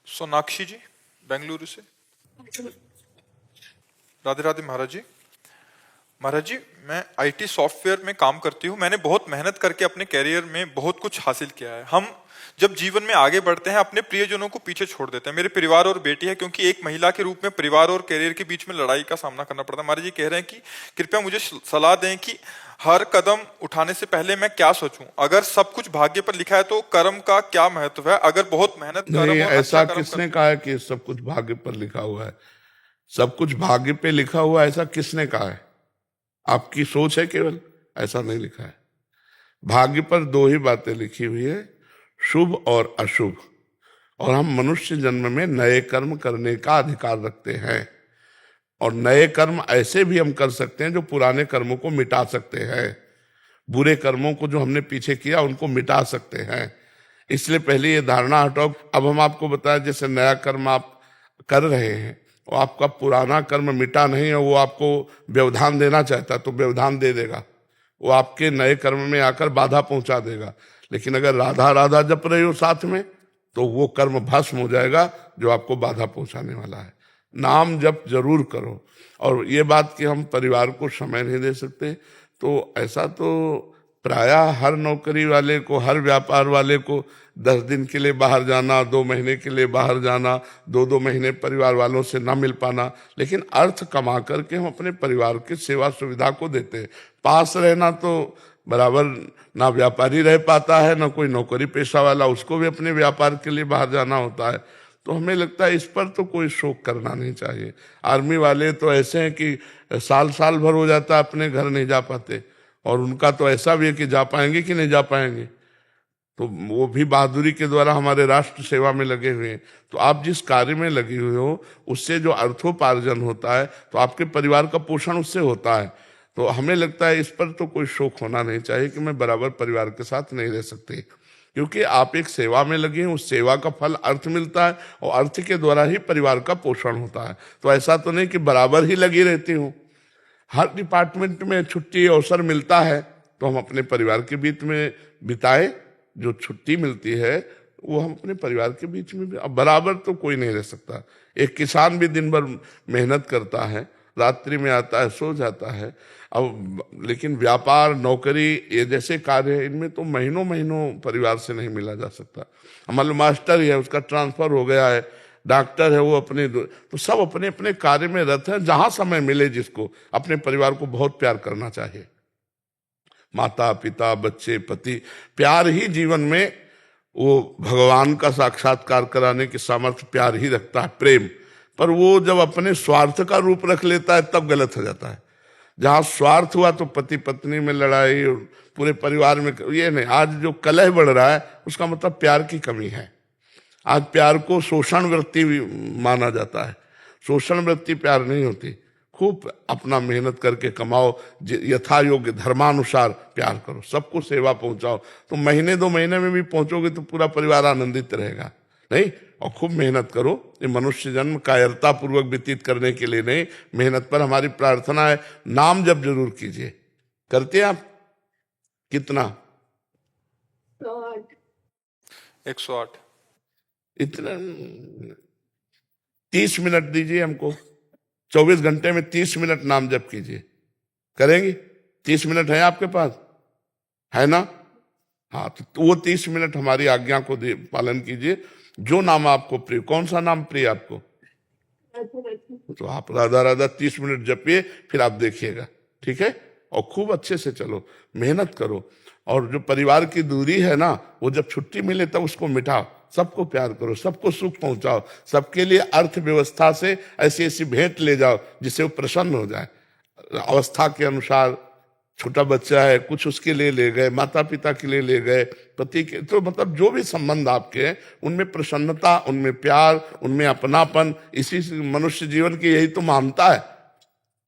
सोनाक्षी जी बेंगलुरु से। राधे राधे महाराज जी। महाराज जी, मैं IT software में काम करती हूँ। मैंने बहुत मेहनत करके अपने कैरियर में बहुत कुछ हासिल किया है। हम जब जीवन में आगे बढ़ते हैं अपने प्रियजनों को पीछे छोड़ देते हैं। मेरे परिवार और बेटी है, क्योंकि एक महिला के रूप में परिवार और कैरियर के बीच में लड़ाई का सामना करना पड़ता है। महाराज जी कह रहे हैं कि कृपया मुझे सलाह दें कि हर कदम उठाने से पहले मैं क्या सोचूं। अगर सब कुछ भाग्य पर लिखा है तो कर्म का क्या महत्व है? अगर बहुत मेहनत नहीं, कर्म और ऐसा अच्छा कर्म किसने कहा है कि सब कुछ भाग्य पर लिखा हुआ है? सब कुछ भाग्य पे लिखा हुआ है ऐसा किसने कहा है? आपकी सोच है केवल, ऐसा नहीं लिखा है। भाग्य पर दो ही बातें लिखी हुई है, शुभ और अशुभ। और हम मनुष्य जन्म में नए कर्म करने का अधिकार रखते हैं, और नए कर्म ऐसे भी हम कर सकते हैं जो पुराने कर्मों को मिटा सकते हैं। बुरे कर्मों को जो हमने पीछे किया उनको मिटा सकते हैं। इसलिए पहले ये धारणा हटाओ। अब हम आपको बताएं, जैसे नया कर्म आप कर रहे हैं, वो आपका पुराना कर्म मिटा नहीं है, वो आपको व्यवधान देना चाहता है तो व्यवधान दे देगा, वो आपके नए कर्म में आकर बाधा पहुंचा देगा। लेकिन अगर राधा राधा जप रहे हो साथ में, तो वो कर्म भस्म हो जाएगा जो आपको बाधा पहुंचाने वाला है। नाम जप जरूर करो। और ये बात कि हम परिवार को समय नहीं दे सकते, तो ऐसा तो प्रायः हर नौकरी वाले को, हर व्यापार वाले को 10 दिन के लिए बाहर जाना, 2 महीने के लिए बाहर जाना, 2-2 महीने परिवार वालों से ना मिल पाना, लेकिन अर्थ कमा करके हम अपने परिवार की सेवा सुविधा को देते हैं। पास रहना तो बराबर ना व्यापारी रह पाता है, ना कोई नौकरी पेशा वाला, उसको भी अपने व्यापार के लिए बाहर जाना होता है। तो हमें लगता है इस पर तो कोई शोक करना नहीं चाहिए। आर्मी वाले तो ऐसे हैं कि साल साल भर हो जाता है अपने घर नहीं जा पाते, और उनका तो ऐसा भी है कि जा पाएंगे कि नहीं जा पाएंगे, तो वो भी बहादुरी के द्वारा हमारे राष्ट्र सेवा में लगे हुए हैं। तो आप जिस कार्य में लगे हुए हो, उससे जो अर्थोपार्जन होता है, तो आपके परिवार का पोषण उससे होता है। तो हमें लगता है इस पर तो कोई शोक होना नहीं चाहिए कि मैं बराबर परिवार के साथ नहीं रह सकती, क्योंकि आप एक सेवा में लगे हैं, उस सेवा का फल अर्थ मिलता है, और अर्थ के द्वारा ही परिवार का पोषण होता है। तो ऐसा तो नहीं कि बराबर ही लगी रहती हूँ। हर डिपार्टमेंट में छुट्टी अवसर मिलता है तो हम अपने परिवार के बीच में बिताए। जो छुट्टी मिलती है वो हम अपने परिवार के बीच में भी, अब बराबर तो कोई नहीं रह सकता। एक किसान भी दिन भर मेहनत करता है, रात्रि में आता है, सो जाता है। अब लेकिन व्यापार, नौकरी, ये जैसे कार्य है, इनमें तो महीनों महीनों परिवार से नहीं मिला जा सकता। हमारे मास्टर ही है, उसका ट्रांसफर हो गया है, डॉक्टर है वो अपने, तो सब अपने अपने कार्य में रत हैं। जहां समय मिले जिसको, अपने परिवार को बहुत प्यार करना चाहिए। माता पिता, बच्चे, पति, प्यार ही जीवन में वो भगवान का साक्षात्कार कराने की सामर्थ्य प्यार ही रखता है, प्रेम। पर वो जब अपने स्वार्थ का रूप रख लेता है तब गलत हो जाता है। जहां स्वार्थ हुआ तो पति पत्नी में लड़ाई, और पूरे परिवार में, ये नहीं। आज जो कलह बढ़ रहा है उसका मतलब प्यार की कमी है। आज प्यार को शोषण वृत्ति माना जाता है। शोषण वृत्ति प्यार नहीं होती। खूब अपना मेहनत करके कमाओ, यथा योग्य धर्मानुसार प्यार करो, सबको सेवा पहुंचाओ। तो महीने 2 महीने में भी पहुंचोगे तो पूरा परिवार आनंदित रहेगा, नहीं? और खूब मेहनत करो। ये मनुष्य जन्म कायरता पूर्वक व्यतीत करने के लिए नहीं, मेहनत पर हमारी प्रार्थना है। नाम जप जरूर कीजिए। करते हैं आप? कितना? 108। इतना? 30 मिनट दीजिए हमको। 24 घंटे में 30 मिनट नाम जप कीजिए। करेंगे? 30 मिनट है आपके पास? है ना? हाँ, तो वो 30 मिनट हमारी आज्ञा को पालन कीजिए। जो नाम आपको प्रिय, कौन सा नाम प्रिय आपको, तो आप राधा राधा 30 मिनट जपिए, फिर आप देखिएगा, ठीक है? और खूब अच्छे से चलो, मेहनत करो। और जो परिवार की दूरी है ना, वो जब छुट्टी मिले तब उसको मिटाओ। सबको प्यार करो, सबको सुख पहुंचाओ, सबके लिए अर्थव्यवस्था से ऐसी ऐसी भेंट ले जाओ जिससे वो प्रसन्न हो जाए। अवस्था के अनुसार, छोटा बच्चा है कुछ उसके लिए ले गए, माता पिता के लिए ले गए, पति के, तो मतलब जो भी संबंध आपके हैं उनमें प्रसन्नता, उनमें प्यार, उनमें अपनापन, इसी से मनुष्य जीवन की यही तो महानता है।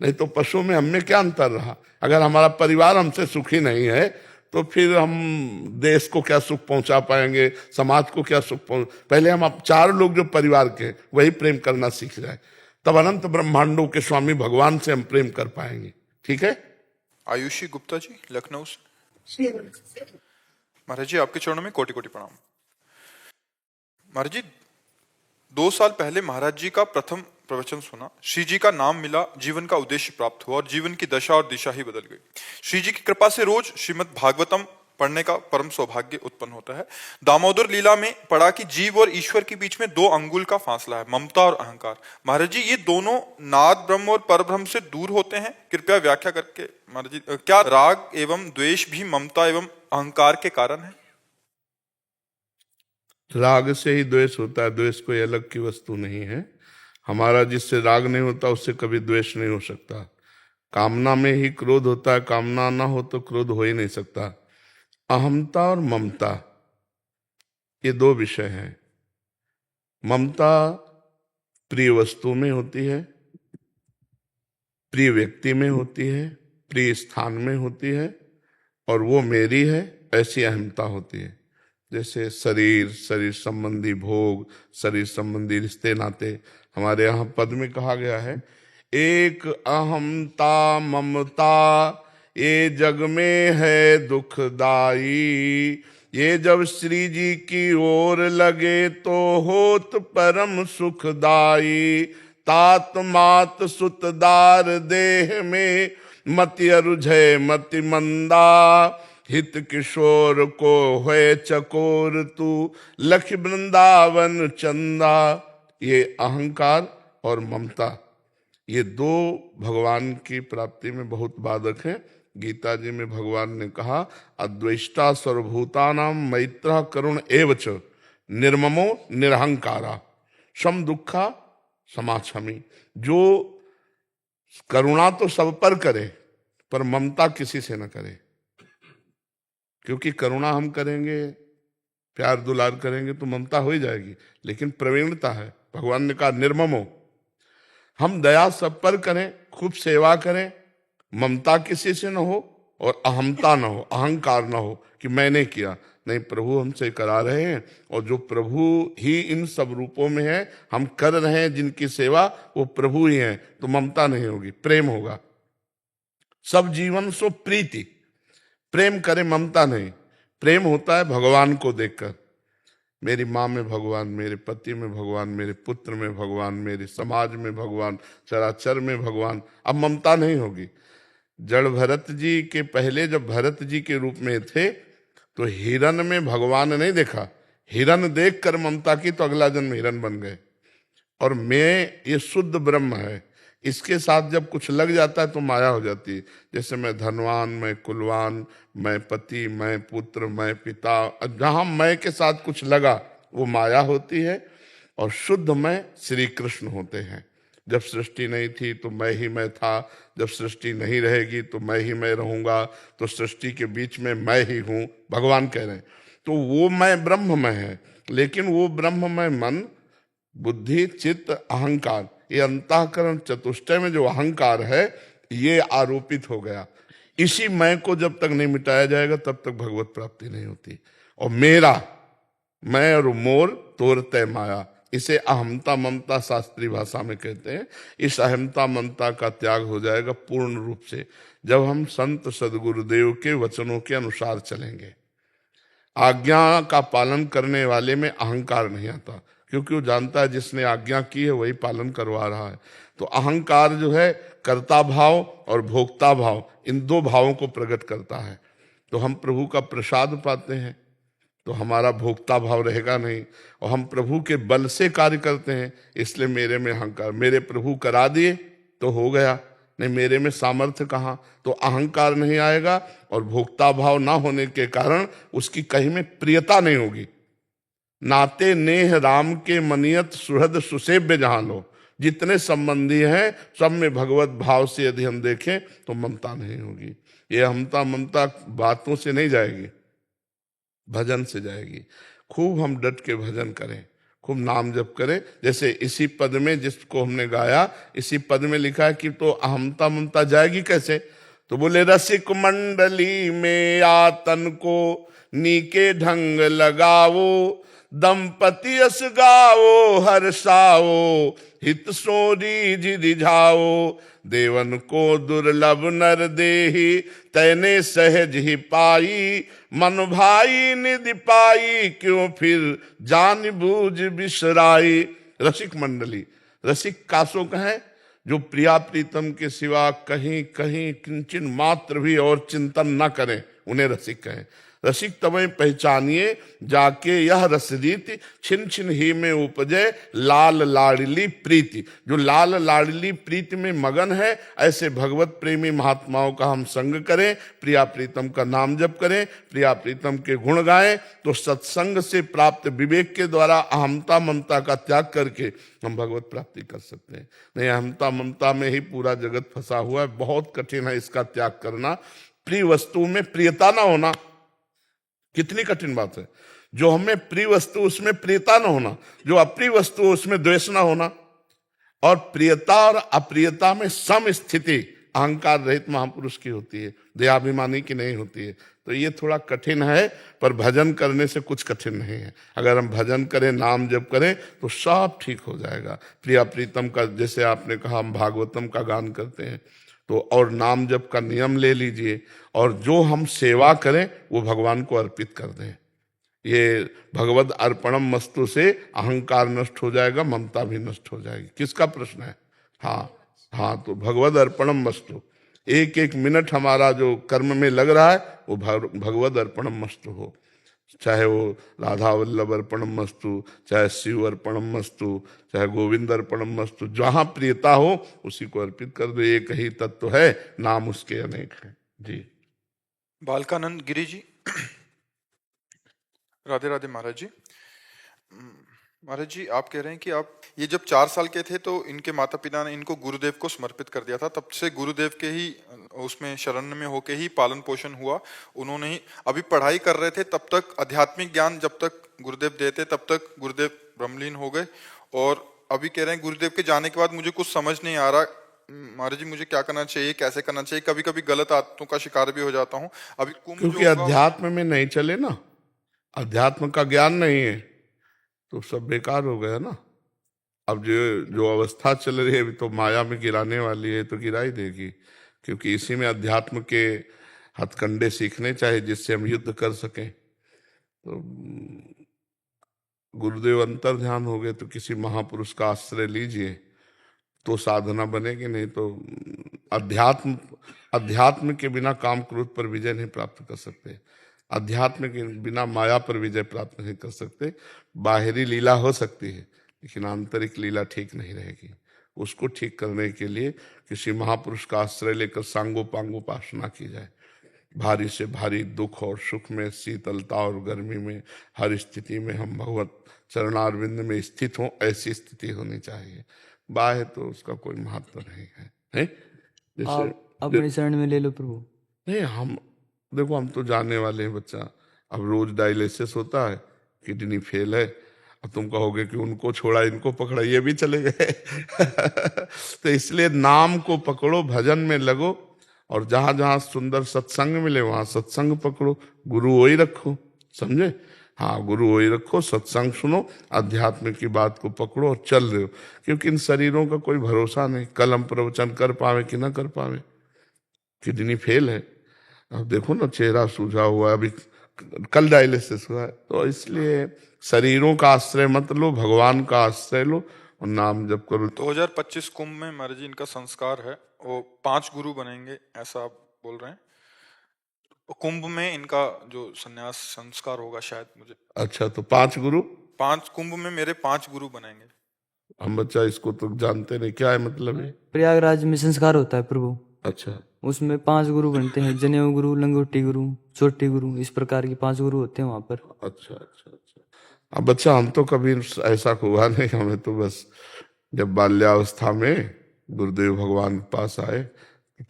नहीं तो पशु में हमें क्या अंतर रहा? अगर हमारा परिवार हमसे सुखी नहीं है तो फिर हम देश को क्या सुख पहुंचा पाएंगे, समाज को क्या सुख पहले हम 4 लोग जो परिवार के, वही प्रेम करना सीख जाए, तब अनंत ब्रह्मांडों के स्वामी भगवान से हम प्रेम कर पाएंगे, ठीक है? आयुषी गुप्ता जी लखनऊ से। महाराज जी आपके चरणों में कोटि कोटि प्रणाम। महाराज जी, 2 साल पहले महाराज जी का प्रथम प्रवचन सुना। श्री जी का नाम मिला, जीवन का उद्देश्य प्राप्त हुआ और जीवन की दशा और दिशा ही बदल गई। श्री जी की कृपा से रोज श्रीमद् भागवतम पढ़ने का परम सौभाग्य उत्पन्न होता है। दामोदर लीला में पढ़ा कि जीव और ईश्वर के बीच में 2 अंगुल का फासला है, ममता और अहंकार। महाराज जी, ये दोनों नाद ब्रह्म और परब्रह्म से दूर होते हैं? कृपया व्याख्या करके महाराज जी, क्या राग एवं द्वेष भी ममता एवं अहंकार के कारण है? राग से ही द्वेष होता है, द्वेष कोई अलग की वस्तु नहीं है। हमारा जिससे राग नहीं होता उससे कभी द्वेष नहीं हो सकता। कामना में ही क्रोध होता है, कामना ना हो तो क्रोध हो ही नहीं सकता। अहमता और ममता ये 2 विषय हैं। ममता प्रिय वस्तु में होती है, प्रिय व्यक्ति में होती है, प्रिय स्थान में होती है और वो मेरी है, ऐसी अहमता होती है। जैसे शरीर, शरीर संबंधी भोग, शरीर संबंधी रिश्ते नाते। हमारे यहाँ पद में कहा गया है, एक अहमता ममता ये जग में है दुखदाई, ये जब श्री जी की ओर लगे तो होत परम सुखदाई। तात मात सुतदार देह में मति अरुझय मति मंदा, हित किशोर को होए चकोर तू लख वृंदावन चंदा। ये अहंकार और ममता ये 2 भगवान की प्राप्ति में बहुत बाधक हैं। गीता जी में भगवान ने कहा, अद्वेष्टा सर्वभूतानां मैत्रः करुण एवच निर्ममो निरहंकारा सम दुखा समाक्षमी। जो करुणा तो सब पर करे पर ममता किसी से न करे, क्योंकि करुणा हम करेंगे, प्यार दुलार करेंगे तो ममता हो ही जाएगी, लेकिन प्रवीणता है। भगवान ने कहा निर्ममो, हम दया सब पर करें, खूब सेवा करें, ममता किसी से न हो और अहमता न हो, अहंकार न हो कि मैंने किया। नहीं, प्रभु हमसे करा रहे हैं और जो प्रभु ही इन सब रूपों में है, हम कर रहे हैं जिनकी सेवा, वो प्रभु ही हैं, तो ममता नहीं होगी, प्रेम होगा। सब जीवन सो प्रीति, प्रेम करे, ममता नहीं। प्रेम होता है भगवान को देखकर, मेरी माँ में भगवान, मेरे पति में भगवान, मेरे पुत्र में भगवान, मेरे समाज में भगवान, चराचर में भगवान। अब ममता नहीं होगी। जड़ भरत जी के पहले जब भरत जी के रूप में थे तो हिरन में भगवान नहीं देखा, हिरन देख कर ममता की तो अगला जन्म हिरन बन गए। और मैं ये शुद्ध ब्रह्म है, इसके साथ जब कुछ लग जाता है तो माया हो जाती है। जैसे मैं धनवान, मैं कुलवान, मैं पति, मैं पुत्र, मैं पिता, जहां मैं के साथ कुछ लगा वो माया होती है। और शुद्ध मैं श्री कृष्ण होते हैं। जब सृष्टि नहीं थी तो मैं ही मैं था, जब सृष्टि नहीं रहेगी तो मैं ही मैं रहूंगा, तो सृष्टि के बीच में मैं ही हूं, भगवान कह रहे हैं। तो वो मैं ब्रह्म में है, लेकिन वो ब्रह्म में मन, बुद्धि, चित्त, अहंकार, ये अंतःकरण चतुष्टय में जो अहंकार है ये आरोपित हो गया। इसी मैं को जब तक नहीं मिटाया जाएगा तब तक भगवत प्राप्ति नहीं होती। और मेरा, मैं और मोर तोरते माया, इसे अहमता ममता शास्त्रीय भाषा में कहते हैं। इस अहमता ममता का त्याग हो जाएगा पूर्ण रूप से जब हम संत सदगुरुदेव के वचनों के अनुसार चलेंगे। आज्ञा का पालन करने वाले में अहंकार नहीं आता, क्योंकि वो जानता है जिसने आज्ञा की है वही पालन करवा रहा है। तो अहंकार जो है कर्ता भाव और भोक्ता भाव, इन 2 भावों को प्रकट करता है। तो हम प्रभु का प्रसाद पाते हैं तो हमारा भोक्ता भाव रहेगा नहीं, और हम प्रभु के बल से कार्य करते हैं, इसलिए मेरे में अहंकार, मेरे प्रभु करा दिए तो हो गया, नहीं मेरे में सामर्थ्य कहाँ, तो अहंकार नहीं आएगा। और भोक्ता भाव ना होने के कारण उसकी कहीं में प्रियता नहीं होगी। नाते नेह राम के मनियत सुहृद सुसेव्य जहां लो, जितने संबंधी हैं सब में भगवत भाव से यदि हम देखें तो ममता नहीं होगी। ये अहमता ममता बातों से नहीं जाएगी, भजन से जाएगी। खूब हम डट के भजन करें, खूब नाम जप करें। जैसे इसी पद में जिसको हमने गाया, इसी पद में लिखा है कि तो अहमता ममता जाएगी कैसे, तो बोले रसिक मंडली में आतन को नीके ढंग लगाओ, दंपति अस गाओ हर्षाओ, हित सोरी रिझाओ, देवन को दुर्लभ नर देही, तैने सहज ही पाई, मन भाई निधि पाई, क्यों फिर जान बूझ बिसराई। रसिक मंडली, रसिक कासों कहें जो प्रिया प्रीतम के सिवा कहीं कहीं किंचन मात्र भी और चिंतन न करें, उन्हें रसिक कहें। रसिक तमें पहचानिए जाके यह रस रीति, छिन छिन ही में उपजे लाल लाडली प्रीति। जो लाल लाडली प्रीति में मगन है, ऐसे भगवत प्रेमी महात्माओं का हम संग करें, प्रिया प्रीतम का नाम जप करें, प्रिया प्रीतम के गुण गाएं, तो सत्संग से प्राप्त विवेक के द्वारा अहमता ममता का त्याग करके हम भगवत प्राप्ति कर सकते हैं। नहीं, अहमता ममता में ही पूरा जगत फंसा हुआ है, बहुत कठिन है इसका त्याग करना। प्रिय वस्तु में प्रियता ना होना कितनी कठिन बात है। जो हमें प्रिय वस्तु उसमें प्रियता न होना, जो अप्रिय वस्तु उसमें द्वेष न होना, और प्रियता और अप्रियता में सम स्थिति अहंकार रहित महापुरुष की होती है, दयाभिमानी की नहीं होती है। तो ये थोड़ा कठिन है, पर भजन करने से कुछ कठिन नहीं है। अगर हम भजन करें, नाम जप करें, तो सब ठीक हो जाएगा। प्रिया प्रीतम का, जैसे आपने कहा, हम भागवतम का गान करते हैं, तो और नाम जप का नियम ले लीजिए, और जो हम सेवा करें वो भगवान को अर्पित कर दें। ये भगवद अर्पणम मस्तु से अहंकार नष्ट हो जाएगा, ममता भी नष्ट हो जाएगी। किसका प्रश्न है? हाँ हाँ, तो भगवद अर्पणम मस्तु, एक एक मिनट हमारा जो कर्म में लग रहा है वो भगवद अर्पणम मस्तु हो। चाहे वो राधा वल्लभ अर्पणम मस्तु, चाहे शिव अर्पणम मस्तु, चाहे गोविंद अर्पणम मस्तु, जहां प्रियता हो उसी को अर्पित कर दो। एक ही तत्व है, नाम उसके अनेक हैं। जी। बालकानंद गिरी जी। राधे राधे महाराज जी। महाराज जी, आप कह रहे हैं कि आप ये जब 4 साल के थे तो इनके माता पिता ने इनको गुरुदेव को समर्पित कर दिया था, तब से गुरुदेव के ही उसमें शरण में होके ही पालन पोषण हुआ। उन्होंने ही अभी पढ़ाई कर रहे थे, तब तक आध्यात्मिक ज्ञान जब तक गुरुदेव देते तब तक गुरुदेव ब्रह्मलीन हो गए, और अभी कह रहे हैं गुरुदेव के जाने के बाद मुझे कुछ समझ नहीं आ रहा महाराज जी, मुझे क्या करना चाहिए, कैसे करना चाहिए। कभी कभी गलत आदतों का शिकार भी हो जाता हूँ। अभी क्योंकि अध्यात्म में नहीं चले ना, अध्यात्म का ज्ञान नहीं है, तो सब बेकार हो गया ना। अब जो अवस्था चल रही है अभी, तो माया में गिराने वाली है, तो गिरा ही देगी। क्योंकि इसी में अध्यात्म के हथकंडे सीखने चाहिए, जिससे हम युद्ध कर सकें। तो गुरुदेव अंतर ध्यान हो गए, तो किसी महापुरुष का आश्रय लीजिए, तो साधना बनेगी। नहीं तो अध्यात्म के बिना काम क्रोध पर विजय नहीं प्राप्त कर सकते, अध्यात्म के बिना माया पर विजय प्राप्त नहीं कर सकते। बाहरी लीला हो सकती है, लेकिन आंतरिक लीला ठीक नहीं रहेगी। उसको ठीक करने के लिए किसी महापुरुष का आश्रय लेकर सांगोपांगोपासना की जाए। भारी से भारी दुख और सुख में, शीतलता और गर्मी में, हर स्थिति में हम भगवत चरणारविंद में स्थित हों, ऐसी स्थिति होनी चाहिए। बाह्य तो उसका कोई महत्व नहीं है, है? जैसे अपने शरण में ले लो प्रभु। नहीं, हम देखो, हम तो जानने वाले हैं बच्चा। अब रोज डायलिसिस होता है, किडनी फेल है, अब तुम कहोगे कि उनको छोड़ा इनको पकड़ा, ये भी चले गए। तो इसलिए नाम को पकड़ो, भजन में लगो, और जहां जहां सुंदर सत्संग मिले वहां सत्संग पकड़ो, गुरु वही रखो, समझे? हाँ, गुरु वही रखो, सत्संग सुनो, अध्यात्म की बात को पकड़ो और चल रहे हो। क्योंकि इन शरीरों का कोई भरोसा नहीं, कल हम प्रवचन कर पावे कि ना कर पावे, किडनी फेल है। अब देखो ना, चेहरा सूझा हुआ है, अभी कल डायलिसिस हुआ है। तो इसलिए शरीरों का आश्रय मत लो, भगवान का आश्रय लो और नाम जप करो। 2025 कुंभ में महाराज जी इनका संस्कार है, वो 5 गुरु बनेंगे, ऐसा आप बोल रहे हैं। कुंभ में इनका जो संन्यास संस्कार होगा शायद, मुझे। अच्छा, तो 5 गुरु, 5 कुंभ में मेरे 5 गुरु बनेंगे। हम बच्चा इसको तो जानते नहीं, क्या है मतलब है? प्रयागराज में संस्कार होता है प्रभु। अच्छा, उसमें 5 गुरु बनते हैं, जनेऊ गुरु, लंगोटी गुरु, छोटी गुरु, इस प्रकार की 5 गुरु होते हैं वहां पर। अच्छा अच्छा अच्छा। अब बच्चा, हम तो कभी ऐसा हुआ नहीं, हमें तो बस जब बाल्यावस्था में गुरुदेव भगवान के पास आए,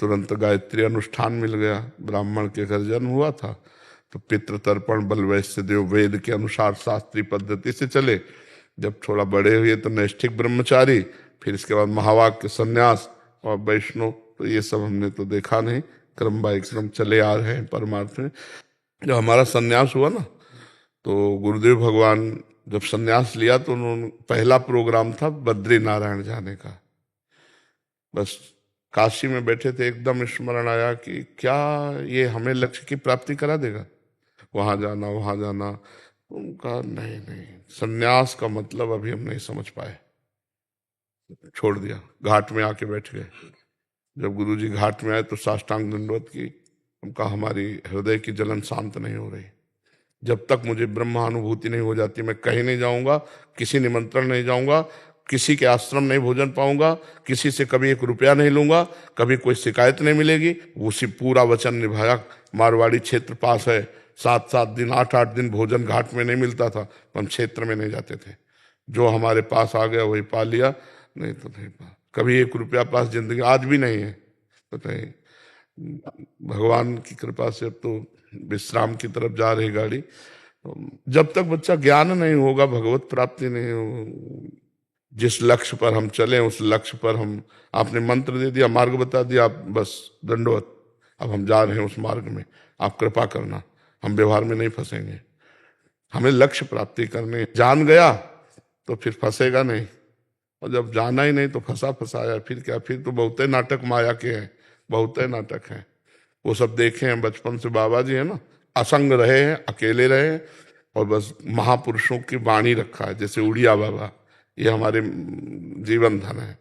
तुरंत गायत्री अनुष्ठान मिल गया। ब्राह्मण के घर जन्म हुआ था, तो पितृतर्पण बलवैश्य देव वेद के अनुसार शास्त्रीय पद्धति से चले। जब थोड़ा बड़े हुए तो नैष्ठिक ब्रह्मचारी, फिर इसके बाद महावाक्य संन्यास और वैष्णव। तो ये सब हमने तो देखा नहीं, क्रम बाय क्रम चले आ रहे हैं परमार्थ में। जब हमारा संन्यास हुआ ना, तो गुरुदेव भगवान जब संन्यास लिया तो उन्होंने पहला प्रोग्राम था बद्री नारायण जाने का। बस काशी में बैठे थे, एकदम स्मरण आया कि क्या ये हमें लक्ष्य की प्राप्ति करा देगा, वहां जाना वहां जाना। उनका नहीं, संन्यास का मतलब अभी हम नहीं समझ पाए। छोड़ दिया, घाट में आके बैठ गए। जब गुरुजी घाट में आए तो साष्टांग दंडवत की। हम कहा हमारी हृदय की जलन शांत नहीं हो रही, जब तक मुझे ब्रह्मानुभूति नहीं हो जाती मैं कहीं नहीं जाऊंगा, किसी निमंत्रण नहीं जाऊंगा, किसी के आश्रम नहीं भोजन पाऊंगा, किसी से कभी 1 रुपया नहीं लूंगा, कभी कोई शिकायत नहीं मिलेगी। उसी पूरा वचन निभाया। मारवाड़ी क्षेत्र पास है, 7-7 दिन 8-8 दिन भोजन घाट में नहीं मिलता था, हम क्षेत्र में नहीं जाते थे। जो हमारे पास आ गया वही पा लिया, नहीं तो नहीं पा। कभी 1 रुपया पास जिंदगी आज भी नहीं है, बताइए। भगवान की कृपा से अब तो विश्राम की तरफ जा रही गाड़ी। जब तक बच्चा ज्ञान नहीं होगा, भगवत प्राप्ति नहीं हो, जिस लक्ष्य पर हम चले उस लक्ष्य पर हम, आपने मंत्र दे दिया, मार्ग बता दिया, आप बस दंडवत, अब हम जा रहे हैं उस मार्ग में, आप कृपा करना, हम व्यवहार में नहीं फंसेंगे। हमें लक्ष्य प्राप्ति करने, जान गया तो फिर फंसेगा नहीं, और जब जाना ही नहीं तो फंसा फंसाया, फिर क्या, फिर तो बहुत नाटक माया के हैं, बहुत नाटक हैं। वो सब देखे हैं बचपन से, बाबा जी है ना, असंग रहे हैं, अकेले रहे हैं, और बस महापुरुषों की वाणी रखा है, जैसे उड़िया बाबा, ये हमारे जीवन धन है।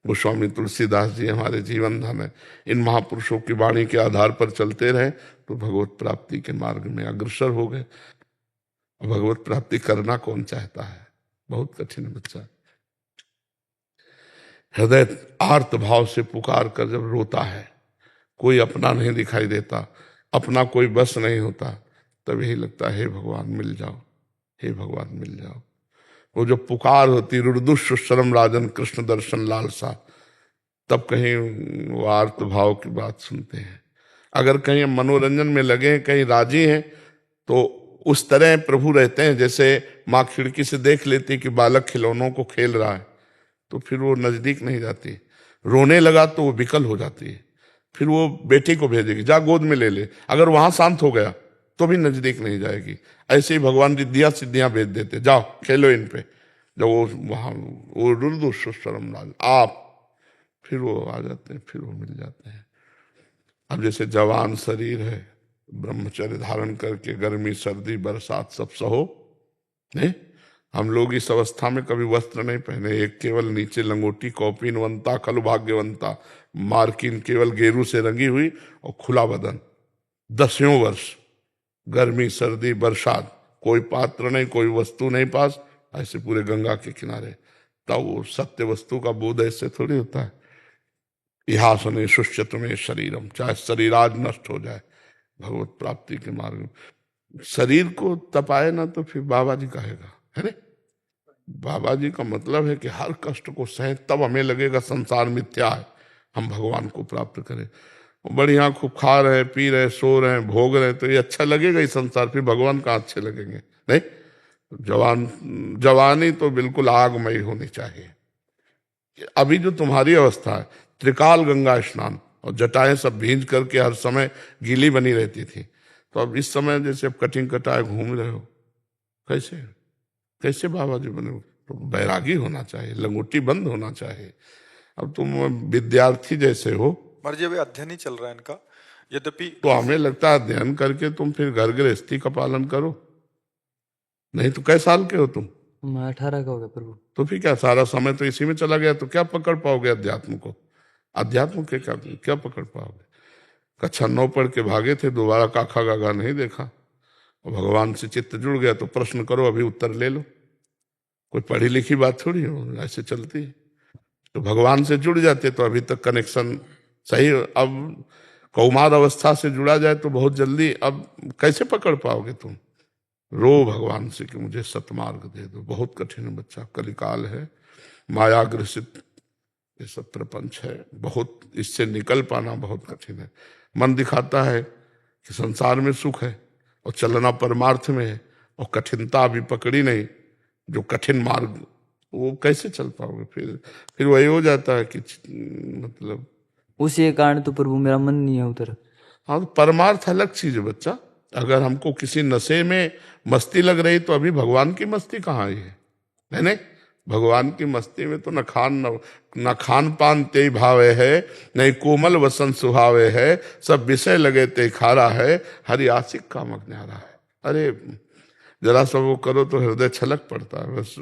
गोस्वामी तुलसीदास जी हमारे जीवन धन है। इन महापुरुषों की वाणी के आधार पर चलते रहे तो भगवत प्राप्ति के मार्ग में अग्रसर हो गए। भगवत प्राप्ति करना कौन चाहता है, बहुत कठिन बच्चा। हृदय आर्त भाव से पुकार कर जब रोता है, कोई अपना नहीं दिखाई देता, अपना कोई बस नहीं होता, तब यही लगता है हे भगवान मिल जाओ, हे भगवान मिल जाओ। वो जो पुकार होती, रुद्रम राजन कृष्ण दर्शन लालसा, तब कहीं वो आर्त भाव की बात सुनते हैं। अगर कहीं हम मनोरंजन में लगे हैं, कहीं राजी हैं, तो उस तरह प्रभु रहते हैं जैसे माँ खिड़की से देख लेती कि बालक खिलौनों को खेल रहा है, तो फिर वो नजदीक नहीं जाती। रोने लगा तो वो विकल हो जाती है, फिर वो बेटी को भेजेगी, जा गोद में ले ले। अगर वहां शांत हो गया तो भी नजदीक नहीं जाएगी। ऐसे ही भगवान रिद्धियां सिद्धियां भेज देते, जाओ खेलो इन पे। जब वो वहां वो रुद्र सुशरम लाल आप, फिर वो आ जाते हैं, फिर वो मिल जाते हैं। अब जैसे जवान शरीर है, ब्रह्मचर्य धारण करके गर्मी सर्दी बरसात सब सहो, नहीं, हम लोग इस अवस्था में कभी वस्त्र नहीं पहने, एक केवल नीचे लंगोटी कौपीनवंता खलु भाग्यवंता, मार्किन केवल गेरू से रंगी हुई और खुला बदन, 10 वर्ष गर्मी सर्दी बरसात, कोई पात्र नहीं, कोई वस्तु नहीं पास, ऐसे पूरे गंगा के किनारे। तब वो सत्य वस्तु का बोध ऐसे थोड़ी होता है। इहास ने सुष्यत में शरीरम, चाहे शरीर आज नष्ट हो जाए, भगवत प्राप्ति के मार्ग में शरीर को तपाए ना तो फिर बाबा जी कहेगा, है ना। बाबा जी का मतलब है कि हर कष्ट को सहे, तब हमें लगेगा संसार मिथ्या है, हम भगवान को प्राप्त करें। बढ़िया खूब खा रहे, पी रहे, सो रहे, भोग रहे, तो ये अच्छा लगेगा ही संसार, फिर भगवान कहाँ अच्छे लगेंगे, नहीं। जवानी तो बिल्कुल आगमयी होनी चाहिए। अभी जो तुम्हारी अवस्था है, त्रिकाल गंगा स्नान और जटाएं सब भींज करके हर समय गीली बनी रहती थी, तो अब इस समय जैसे अब कटिंग कटाए घूम रहे हो, कैसे कैसे बाबा जी बने? तो बैरागी होना चाहिए, लंगोटी बंद होना चाहिए। अब तुम विद्यार्थी जैसे हो, महाराज जी अभी अध्ययन ही चल रहा है इनका, यद्यपि तो हमें लगता है अध्ययन करके तुम फिर घर गृहस्थी का पालन करो, नहीं तो कै साल के हो तुम? मैं 18 का हो गया प्रभु। तो फिर क्या सारा समय तो इसी में चला गया, तो क्या पकड़ पाओगे अध्यात्म को? अध्यात्म के क्या पकड़ पाओगे? कक्षा 9 पढ़ के भागे थे, दोबारा काखा गागा नहीं देखा, और भगवान से चित्त जुड़ गया तो प्रश्न करो, अभी उत्तर ले लो। कोई पढ़ी लिखी बात थोड़ी हो, ऐसे चलती है। तो भगवान से जुड़ जाते तो अभी तक कनेक्शन सही। अब कौमार अवस्था से जुड़ा जाए तो बहुत जल्दी, अब कैसे पकड़ पाओगे तुम? रो भगवान से कि मुझे सतमार्ग दे दो। बहुत कठिन है बच्चा, कलिकाल है, मायाग्रसित ये सब प्रपंच है, बहुत इससे निकल पाना बहुत कठिन है। मन दिखाता है कि संसार में सुख है और चलना परमार्थ में है, और कठिनता अभी पकड़ी नहीं, जो कठिन मार्ग, वो कैसे चल पाओगे? फिर वही हो जाता है कि मतलब उसी कारण तो प्रभु मेरा मन नहीं है उधर। हाँ, तो परमार्थ अलग चीज है बच्चा। अगर हमको किसी नशे में मस्ती लग रही तो अभी भगवान की मस्ती कहाँ आई है, नहीं? भगवान की मस्ती में तो न खान पान ते भावे है, नहीं कोमल वसन सुहावे है, सब विषय लगे ते खारा है, हरि आशिक कामक न्यारा है। अरे जरा सा वो करो तो हृदय छलक पड़ता है। बस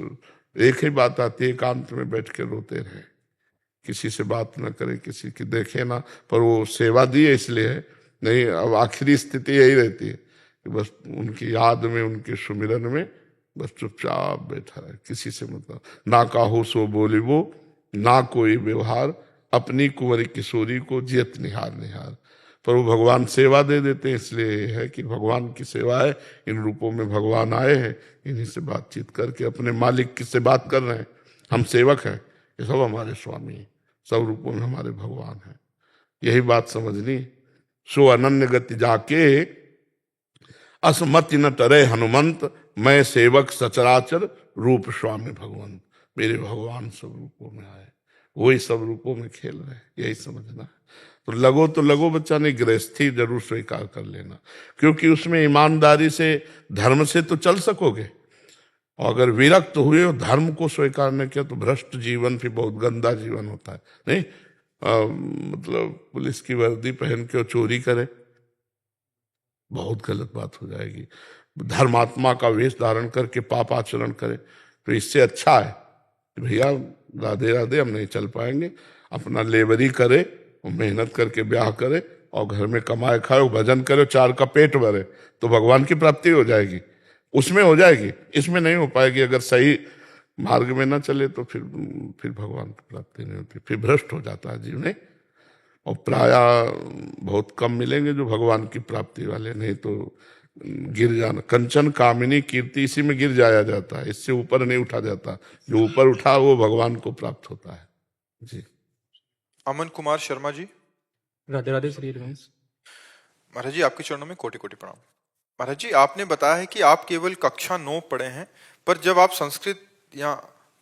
एक ही बात आती है, एकांत में बैठ के रोते रहे। किसी से बात न करे, किसी की देखे ना, पर वो सेवा दी है इसलिए है। नहीं, अब आखिरी स्थिति यही रहती है कि बस उनकी याद में, उनके सुमिरन में बस चुपचाप बैठा रहे, किसी से मतलब ना काहू सो बोली वो, ना कोई व्यवहार, अपनी कुंवरी किशोरी को जियत निहार निहार। पर वो भगवान सेवा दे देते हैं, इसलिए है कि भगवान की सेवा है, इन रूपों में भगवान आए हैं, इन्हीं से बातचीत करके अपने मालिक की से बात कर रहे हैं। हम सेवक हैं, ये सब हमारे स्वामी हैं, सब रूपों में हमारे भगवान हैं। यही बात समझनी। सो अनन्य गति जाके असमति न टरे हनुमंत, मैं सेवक सचराचर रूप स्वामी भगवंत। मेरे भगवान सब रूपों में आए, वही सब रूपों में खेल रहे, यही समझना है। तो लगो बच्चा, नहीं गृहस्थी जरूर स्वीकार कर लेना, क्योंकि उसमें ईमानदारी से, धर्म से तो चल सकोगे। और अगर विरक्त हुए और धर्म को स्वीकार न किया तो भ्रष्ट जीवन फिर बहुत गंदा जीवन होता है। नहीं मतलब पुलिस की वर्दी पहन के और चोरी करे, बहुत गलत बात हो जाएगी। धर्मात्मा का वेश धारण करके पाप आचरण करे, तो इससे अच्छा है कि भैया राधे राधे, हम नहीं चल पाएंगे, अपना लेबरी करे और मेहनत करके ब्याह करे और घर में कमाए खाए, भजन करे, 4 का पेट भरे, तो भगवान की प्राप्ति हो जाएगी, उसमें हो जाएगी, इसमें नहीं हो पाएगी। अगर सही मार्ग में ना चले तो फिर भगवान की प्राप्ति नहीं होती, फिर भ्रष्ट हो जाता है जीवन। और प्राय बहुत कम मिलेंगे जो भगवान की प्राप्ति वाले, नहीं तो गिर जाना। कंचन कामिनी कीर्ति, इसी में गिर जाया जाता है, इससे ऊपर नहीं उठा जाता। जो ऊपर उठा वो भगवान को प्राप्त होता है। जी। अमन कुमार शर्मा जी। राधे राधे श्री हरिवंश। महाराज जी, आपके चरणों में कोटि कोटि प्रणाम। महाराज जी, आपने बताया है कि आप केवल कक्षा 9 पढ़े हैं, पर जब आप संस्कृत या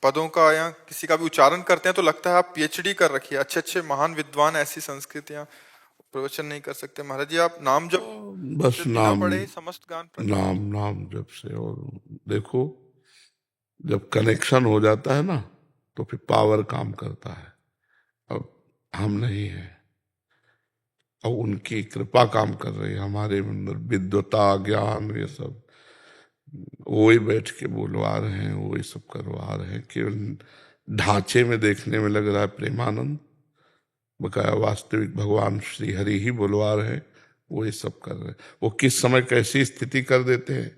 पदों का या किसी का भी उच्चारण करते हैं तो लगता है आप पीएचडी कर रखी है। अच्छे अच्छे महान विद्वान ऐसी संस्कृत या प्रवचन नहीं कर सकते। महाराज जी, आप नाम जब बस नाम पढ़े समस्त गान नाम जब से। और देखो, जब कनेक्शन हो जाता है ना तो फिर पावर काम करता है। अब हम नहीं है, अब उनकी कृपा काम कर रही है हमारे अंदर, विद्वता ज्ञान ये सब वही बैठ के बोलवा रहे हैं, वही सब करवा रहे हैं। केवल ढांचे में देखने में लग रहा है प्रेमानंद, बकाया वास्तविक भगवान श्री हरि ही बोलवा रहे हैं, वही सब कर रहे हैं। वो किस समय कैसी स्थिति कर देते हैं।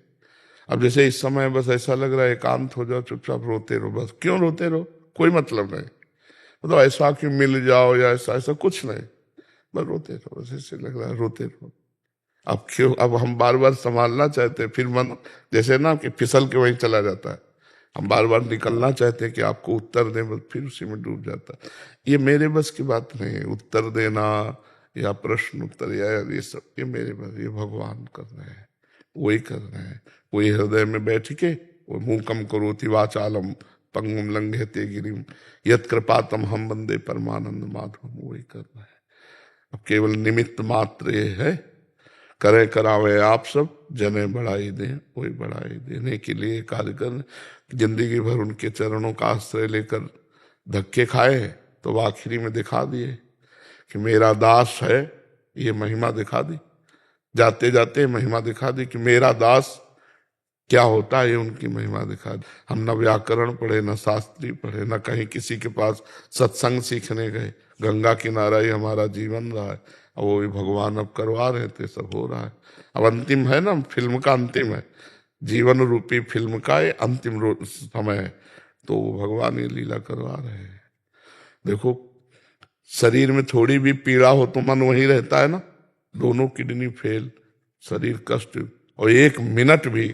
अब जैसे इस समय बस ऐसा लग रहा है एकांत हो जाओ, चुपचाप रोते रहो। बस क्यों रोते रहो, कोई मतलब नहीं, मतलब ऐसा कि मिल जाओ या ऐसा कुछ नहीं, बस रोते रहो। बस ऐसे लग रहा है रोते रहो। अब क्यों, अब हम बार बार संभालना चाहते हैं, फिर मन जैसे ना कि फिसल के वहीं चला जाता है। हम बार बार निकलना चाहते हैं कि आपको उत्तर दें, बस फिर उसी में डूब जाता है। ये मेरे बस की बात नहीं है, उत्तर देना या प्रश्न उत्तर या ये सब, ये मेरे बस, ये भगवान कर रहे हैं, वही कर रहे हैं। वही हृदय में बैठ के वो मूकम करोति वाचालम पंगुम लंघयते गिरिम यत् कृपातम हम वंदे परमानंद माधवम, वही कर रहे हैं। अब केवल निमित्त मात्र ये है, करे करावे आप सब, जने बढ़ाई दें, वही बढ़ाई देने के लिए कार्य कर। जिंदगी भर उनके चरणों का आश्रय लेकर धक्के खाए तो आखिरी में दिखा दिए कि मेरा दास है, ये महिमा दिखा दी। जाते जाते महिमा दिखा दी कि मेरा दास क्या होता है, ये उनकी महिमा दिखा दी। हम न व्याकरण पढ़े, न शास्त्री पढ़े, न कहीं किसी के पास सत्संग सीखने गए, गंगा किनारा ही हमारा जीवन रहा है। और वो भी भगवान अब करवा रहे थे, सब हो रहा है। अब अंतिम है ना, फिल्म का अंतिम है, जीवन रूपी फिल्म का ये अंतिम समय है, तो वो भगवान ये लीला करवा रहे हैं। देखो, शरीर में थोड़ी भी पीड़ा हो तो मन वहीं रहता है ना, दोनों किडनी फेल, शरीर कष्ट, और 1 मिनट भी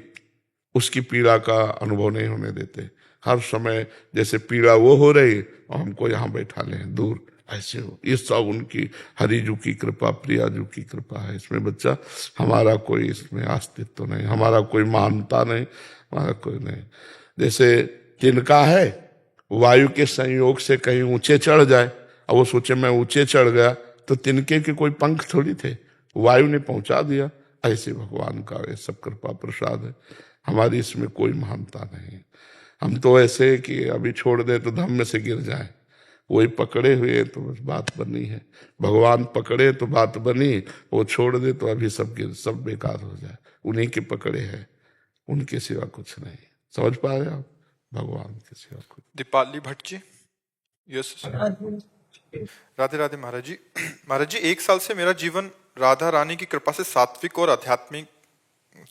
उसकी पीड़ा का अनुभव नहीं होने देते। हर समय जैसे पीड़ा वो हो रही और हमको यहाँ बैठा लें दूर, ऐसे हो। ये सब उनकी हरिजू की कृपा, प्रियाजू की कृपा है। इसमें बच्चा हमारा कोई इसमें अस्तित्व नहीं, हमारा कोई मानता नहीं, हमारा कोई नहीं। जैसे तिनका है, वायु के संयोग से कहीं ऊंचे चढ़ जाए, और वो सोचे मैं ऊंचे चढ़ गया, तो तिनके के कोई पंख थोड़ी थे, वायु ने पहुंचा दिया। ऐसे भगवान का ये सब कृपा प्रसाद है, हमारी इसमें कोई महानता नहीं। हम तो ऐसे कि अभी छोड़ दे तो धम्म से गिर जाए, वही पकड़े हुए तो बस बात बनी है। भगवान पकड़े तो बात बनी, वो छोड़ दे तो अभी सब बेकार हो जाए। उन्हीं के पकड़े हैं, उनके सिवा कुछ नहीं। समझ पा रहे आप, भगवान के सिवा कुछ। दीपाली भट्ट जी। यस। राधे राधे महाराज जी। महाराज जी, 1 साल से मेरा जीवन राधा रानी की कृपा से सात्विक और आध्यात्मिक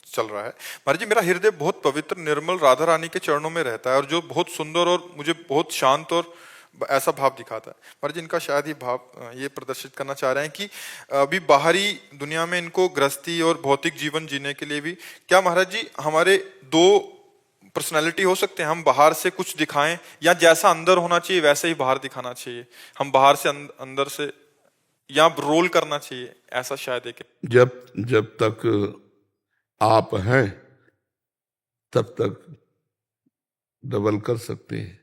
चल रहा है। महाराज जी, मेरा हृदय बहुत पवित्र निर्मल राधा रानी के चरणों में रहता है, और जो बहुत सुंदर और मुझे बहुत शांत और ऐसा भाव दिखाता है। महाराज जी, इनका शायद ये भाव ये प्रदर्शित करना चाह रहे हैं कि अभी बाहरी दुनिया में इनको गृहस्थी और भौतिक जीवन जीने के लिए भी, क्या महाराज जी हमारे 2 पर्सनालिटी हो सकते हैं? हम बाहर से कुछ दिखाएं, या जैसा अंदर होना चाहिए वैसे ही बाहर दिखाना चाहिए? हम बाहर से अंदर से, या रोल करना चाहिए, ऐसा शायद एक। जब तक आप हैं तब तक डबल कर सकते हैं,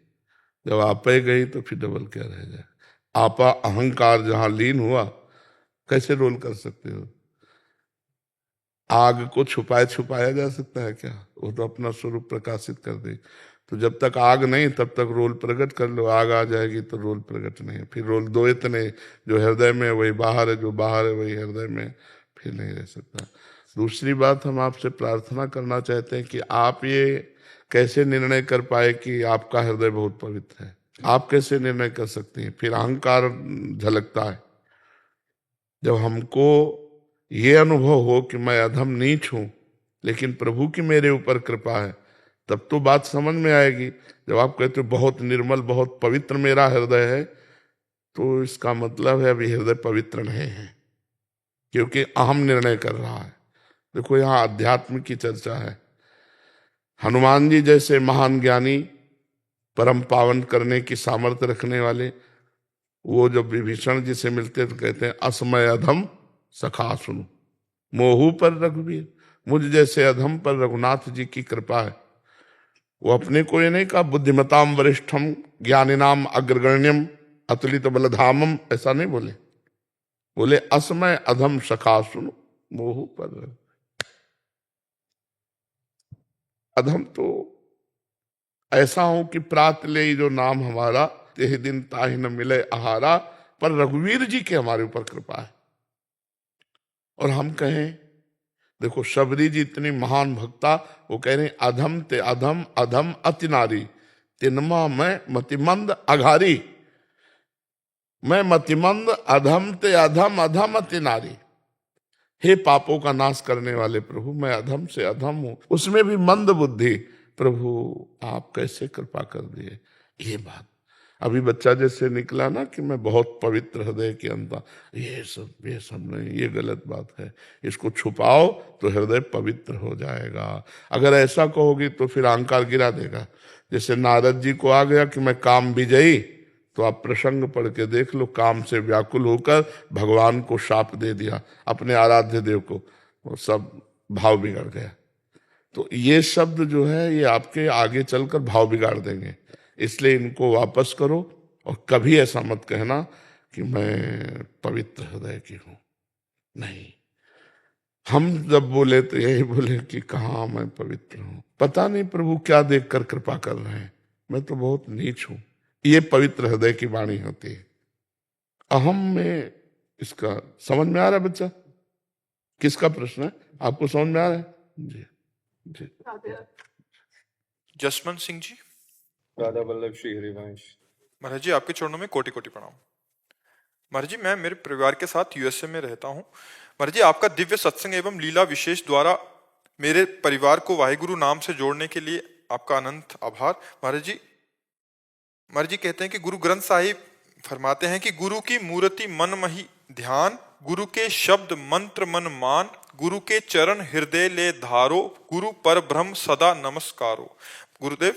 जब आपे गई तो फिर डबल क्या रह जाए? आपा अहंकार जहां लीन हुआ, कैसे रोल कर सकते हो? आग को छुपाया जा सकता है क्या? वो तो अपना स्वरूप प्रकाशित कर दे। तो जब तक आग नहीं तब तक रोल प्रकट कर लो, आग आ जाएगी तो रोल प्रकट नहीं। फिर रोल 2 इतने, जो हृदय में वही बाहर है, जो बाहर है वही हृदय में, फिर नहीं रह सकता। दूसरी बात, हम आपसे प्रार्थना करना चाहते हैं कि आप ये कैसे निर्णय कर पाए कि आपका हृदय बहुत पवित्र है? आप कैसे निर्णय कर सकते हैं? फिर अहंकार झलकता है। जब हमको ये अनुभव हो कि मैं अधम नीच हूं, लेकिन प्रभु की मेरे ऊपर कृपा है, तब तो बात समझ में आएगी। जब आप कहते हो बहुत निर्मल बहुत पवित्र मेरा हृदय है, तो इसका मतलब है अभी हृदय पवित्र नहीं है, क्योंकि अहम निर्णय कर रहा है। देखो, यहाँ अध्यात्म की चर्चा है। हनुमान जी जैसे महान ज्ञानी, परम पावन करने की सामर्थ्य रखने वाले, वो जब विभीषण जी से मिलते तो कहते हैं असमय अधम सखा सुनो मोहू पर रघुवीर। मुझ जैसे अधम पर रघुनाथ जी की कृपा है। वो अपने को ये नहीं कहा बुद्धिमताम वरिष्ठम ज्ञानिनाम अग्रगण्यम अतुलित बलधामम, ऐसा नहीं बोले। बोले असमय अधम सखा सुनो मोहू पर। अधम तो ऐसा हो कि प्रात ले जो नाम हमारा, तेह दिन ताहि न मिले आहारा, पर रघुवीर जी की हमारे ऊपर कृपा है। और हम कहें, देखो शबरी जी इतनी महान भक्ता, वो कह रहे अधम ते अधम अधम अति नारी, तिनमा मैं मतिमंद अघारी। मैं मतिमंद अधम ते अधम अधम अति नारी। हे पापों का नाश करने वाले प्रभु, मैं अधम से अधम हूं, उसमें भी मंद बुद्धि। प्रभु आप कैसे कृपा कर दिए? ये बात अभी बच्चा जैसे निकला ना कि मैं बहुत पवित्र हृदय के अंदर, ये सब नहीं, ये गलत बात है। इसको छुपाओ तो हृदय पवित्र हो जाएगा। अगर ऐसा कहोगी तो फिर अहंकार गिरा देगा। जैसे नारद जी को आ गया कि मैं काम विजयी, तो आप प्रसंग पढ़ के देख लो, काम से व्याकुल होकर भगवान को शाप दे दिया, अपने आराध्य देव को, वो सब भाव बिगड़ गया। तो ये शब्द जो है ये आपके आगे चलकर भाव बिगाड़ देंगे, इसलिए इनको वापस करो। और कभी ऐसा मत कहना कि मैं पवित्र हृदय की हूं। नहीं, हम जब बोले तो यही बोले कि कहाँ मैं पवित्र हूं, पता नहीं प्रभु क्या देखकर कृपा कर रहे हैं, मैं तो बहुत नीच हूं। ये पवित्र हृदय की वाणी होती है। अहम में इसका समझ में आ रहा है बच्चा? किसका प्रश्न है? आपको समझ में आ रहा है? जी जी। जसवंत सिंह जी। राधा वल्लभ श्री हरिवंश। महाराज जी, आपके चरणों में कोटि कोटि प्रणाम। महाराज जी, मैं मेरे परिवार के साथ यूएसए में रहता हूँ। महाराज जी, आपका दिव्य सत्संग एवं लीला विशेष द्वारा मेरे परिवार को वाहिगुरु नाम से जोड़ने के लिए आपका अनंत आभार। महाराज जी कहते हैं कि गुरु ग्रंथ साहिब फरमाते हैं कि गुरु की मूर्ति मन मही ध्यान, गुरु के शब्द मंत्र मन मान, गुरु के चरण हृदय ले धारो, गुरु पर ब्रह्म सदा नमस्कारो। गुरुदेव,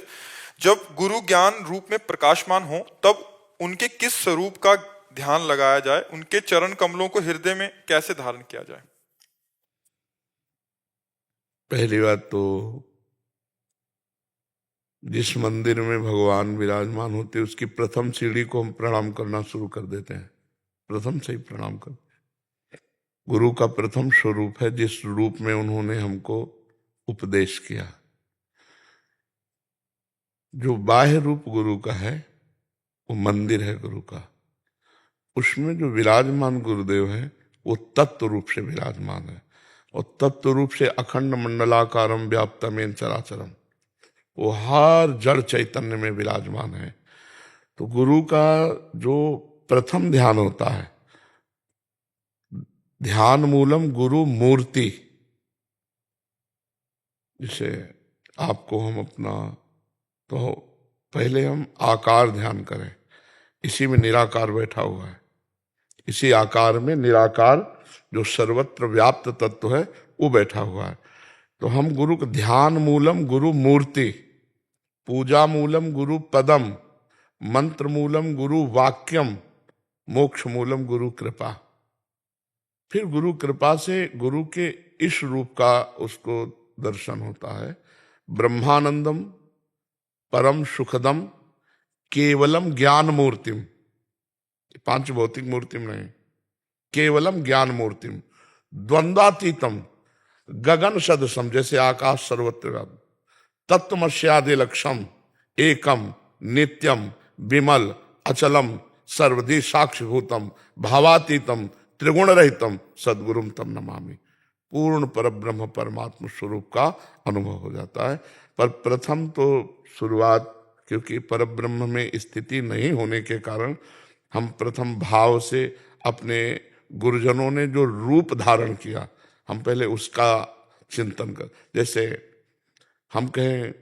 जब गुरु ज्ञान रूप में प्रकाशमान हो तब उनके किस स्वरूप का ध्यान लगाया जाए? उनके चरण कमलों को हृदय में कैसे धारण किया जाए? पहली बात तो जिस मंदिर में भगवान विराजमान होते उसकी प्रथम सीढ़ी को हम प्रणाम करना शुरू कर देते हैं। प्रथम से ही प्रणाम करते हैं। गुरु का प्रथम स्वरूप है जिस रूप में उन्होंने हमको उपदेश किया। जो बाह्य रूप गुरु का है वो मंदिर है गुरु का। उसमें जो विराजमान गुरुदेव है वो तत्व रूप से विराजमान है, और तत्व रूप से अखंड मंडलाकारम व्याप्तमेन चराचरम, वो हर जड़ चैतन्य में विराजमान है। तो गुरु का जो प्रथम ध्यान होता है ध्यान मूलम गुरु मूर्ति। जिसे आपको हम अपना तो पहले हम आकार ध्यान करें, इसी में निराकार बैठा हुआ है, इसी आकार में निराकार जो सर्वत्र व्याप्त तत्व है वो बैठा हुआ है। तो हम गुरु को ध्यान मूलम गुरु मूर्ति, पूजा मूलम गुरु पदम, मंत्र मूलम गुरु वाक्यम, मोक्ष मूलम गुरु कृपा। फिर गुरु कृपा से गुरु के इस रूप का उसको दर्शन होता है, ब्रह्मानंदम परम सुखदम केवलम ज्ञान मूर्तिम। पांच भौतिक मूर्तिम नहीं, केवलम ज्ञान मूर्तिम, द्वंद्वातीतम गगन सदसम, जैसे आकाश सर्वत्र व्याप्त, तत्वमस्यादि लक्ष्यम एकम नित्यम विमल अचलम सर्वदी साक्षिभूतम भावातीतम त्रिगुण रहितम सद्गुरुम तम नमामि। पूर्ण पर ब्रह्म परमात्मा स्वरूप का अनुभव हो जाता है। पर प्रथम तो शुरुआत, क्योंकि पर ब्रह्म में स्थिति नहीं होने के कारण हम प्रथम भाव से अपने गुरुजनों ने जो रूप धारण किया हम पहले उसका चिंतन कर। जैसे हम कहें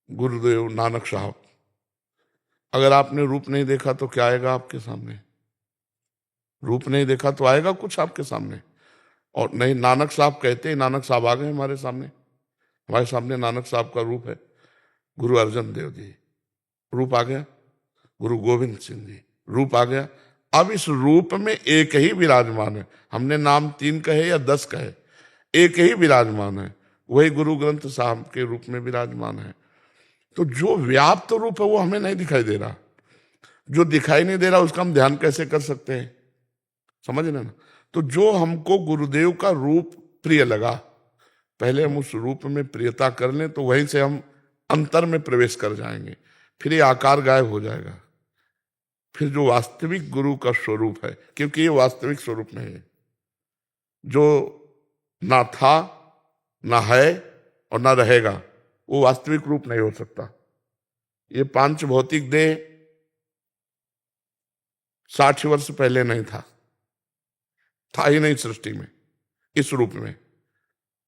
गुरुदेव नानक साहब, अगर आपने रूप नहीं देखा तो क्या आएगा आपके सामने? रूप नहीं देखा तो आएगा कुछ आपके सामने? और नहीं, नानक साहब कहते हैं, नानक साहब आ गए हमारे सामने नानक साहब का रूप है। गुरु अर्जन देव जी रूप आ गया, गुरु गोविंद सिंह जी रूप आ गया। अब इस रूप में एक ही विराजमान है, हमने नाम 3 कहे या 10 कहे, एक ही विराजमान है, वही गुरु ग्रंथ साहब के रूप में विराजमान है। तो जो व्याप्त रूप है वो हमें नहीं दिखाई दे रहा, जो दिखाई नहीं दे रहा उसका हम ध्यान कैसे कर सकते हैं? समझ रहे ना? तो जो हमको गुरुदेव का रूप प्रिय लगा, पहले हम उस रूप में प्रियता कर लें तो वहीं से हम अंतर में प्रवेश कर जाएंगे, फिर ये आकार गायब हो जाएगा। फिर जो वास्तविक गुरु का स्वरूप है, क्योंकि ये वास्तविक स्वरूप नहीं है, जो ना था ना है और ना रहेगा, वो वास्तविक रूप नहीं हो सकता। ये 5 भौतिक देह 60 वर्ष पहले नहीं था ही नहीं सृष्टि में इस रूप में,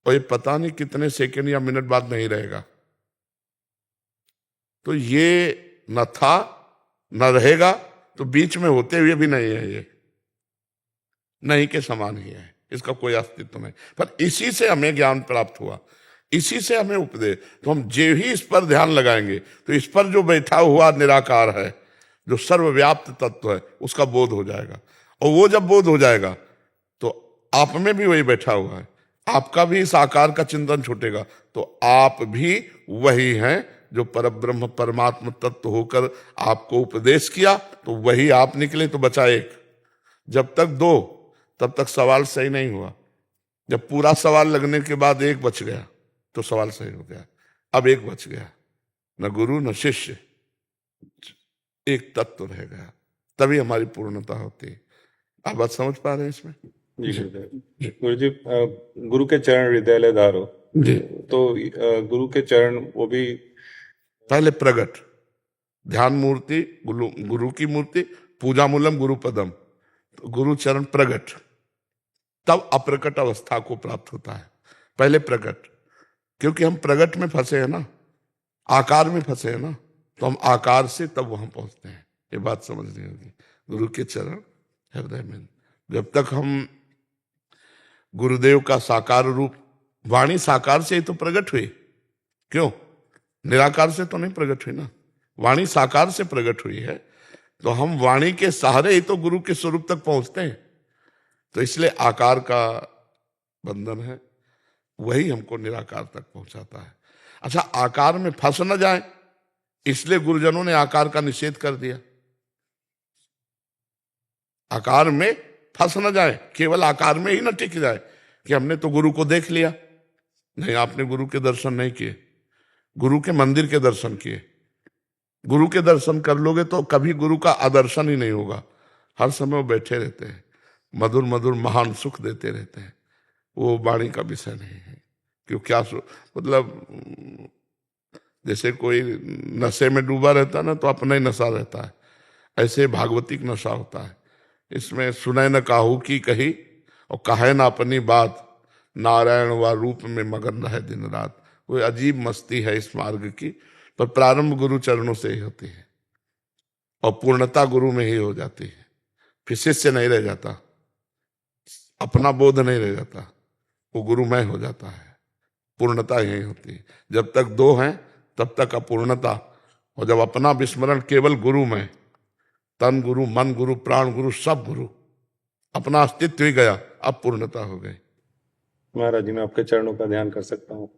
और ये पता नहीं कितने सेकंड या मिनट बाद नहीं रहेगा। तो ये न था न रहेगा, तो बीच में होते हुए भी नहीं है, ये नहीं के समान ही है, इसका कोई अस्तित्व नहीं। पर इसी से हमें ज्ञान प्राप्त हुआ, इसी से हमें उपदेश। तो हम जो ही इस पर ध्यान लगाएंगे तो इस पर जो बैठा हुआ निराकार है, जो सर्वव्याप्त तत्व है, उसका बोध हो जाएगा। और वो जब बोध हो जाएगा तो आप में भी वही बैठा हुआ है, आपका भी इस आकार का चिंतन छूटेगा, तो आप भी वही हैं जो परब्रह्म परमात्मा तत्व होकर आपको उपदेश किया, तो वही आप निकले तो बचा एक। जब तक 2 तब तक सवाल सही नहीं हुआ, जब पूरा सवाल लगने के बाद एक बच गया तो सवाल सही हो गया। अब एक बच गया, न गुरु न शिष्य, एक तत्व रह गया, तभी हमारी पूर्णता होती है। आप बात समझ पा रहे हैं इसमें? जी गुरु जी, गुरु के चरण हृदय धारो जी। तो गुरु के चरण वो भी पहले प्रगट, ध्यान मूर्ति गुरु की मूर्ति, पूजा मूलम गुरु पदम, तो गुरु चरण प्रगट, तब अप्रकट अवस्था को प्राप्त होता है। पहले प्रकट, क्योंकि हम प्रगट में फंसे हैं ना, आकार में फंसे हैं ना, तो हम आकार से तब वहां पहुंचते हैं। ये बात समझनी होगी। गुरु के चरण हृदय में, जब तक हम गुरुदेव का साकार रूप, वाणी साकार से ही तो प्रकट हुई, क्यों? निराकार से तो नहीं प्रकट हुई ना, वाणी साकार से प्रकट हुई है। तो हम वाणी के सहारे ही तो गुरु के स्वरूप तक पहुंचते हैं। तो इसलिए आकार का बंधन है, वही हमको निराकार तक पहुंचाता है। अच्छा, आकार में फंस न जाए इसलिए गुरुजनों ने आकार का निषेध कर दिया। आकार में फंस न जाए, केवल आकार में ही न टिक जाए कि हमने तो गुरु को देख लिया। नहीं, आपने गुरु के दर्शन नहीं किए, गुरु के मंदिर के दर्शन किए। गुरु के दर्शन कर लोगे तो कभी गुरु का आदर्शन ही नहीं होगा। हर समय वो बैठे रहते हैं, मधुर मधुर महान सुख देते रहते हैं, वो वाणी का विषय नहीं है। क्यों? क्या मतलब जैसे कोई नशे में डूबा रहता है ना, तो अपना ही नशा रहता है, ऐसे भागवतिक नशा होता है। इसमें सुने न काहू की कही और कहे न अपनी बात, नारायण व रूप में मगन रहे दिन रात। वो अजीब मस्ती है इस मार्ग की, पर प्रारंभ गुरु चरणों से ही होती है और पूर्णता गुरु में ही हो जाती है। फिर शिष्य नहीं रह जाता, अपना बोध नहीं रह जाता, वो गुरुमय हो जाता है। पूर्णता यही होती है। जब तक दो हैं तब तक अपूर्णता, और जब अपना विस्मरण केवल गुरु में, तन गुरु, मन गुरु, प्राण गुरु, सब गुरु, अपना अस्तित्व ही गया, अब पूर्णता हो गई। महाराज जी, मैं आपके चरणों का ध्यान कर सकता हूँ?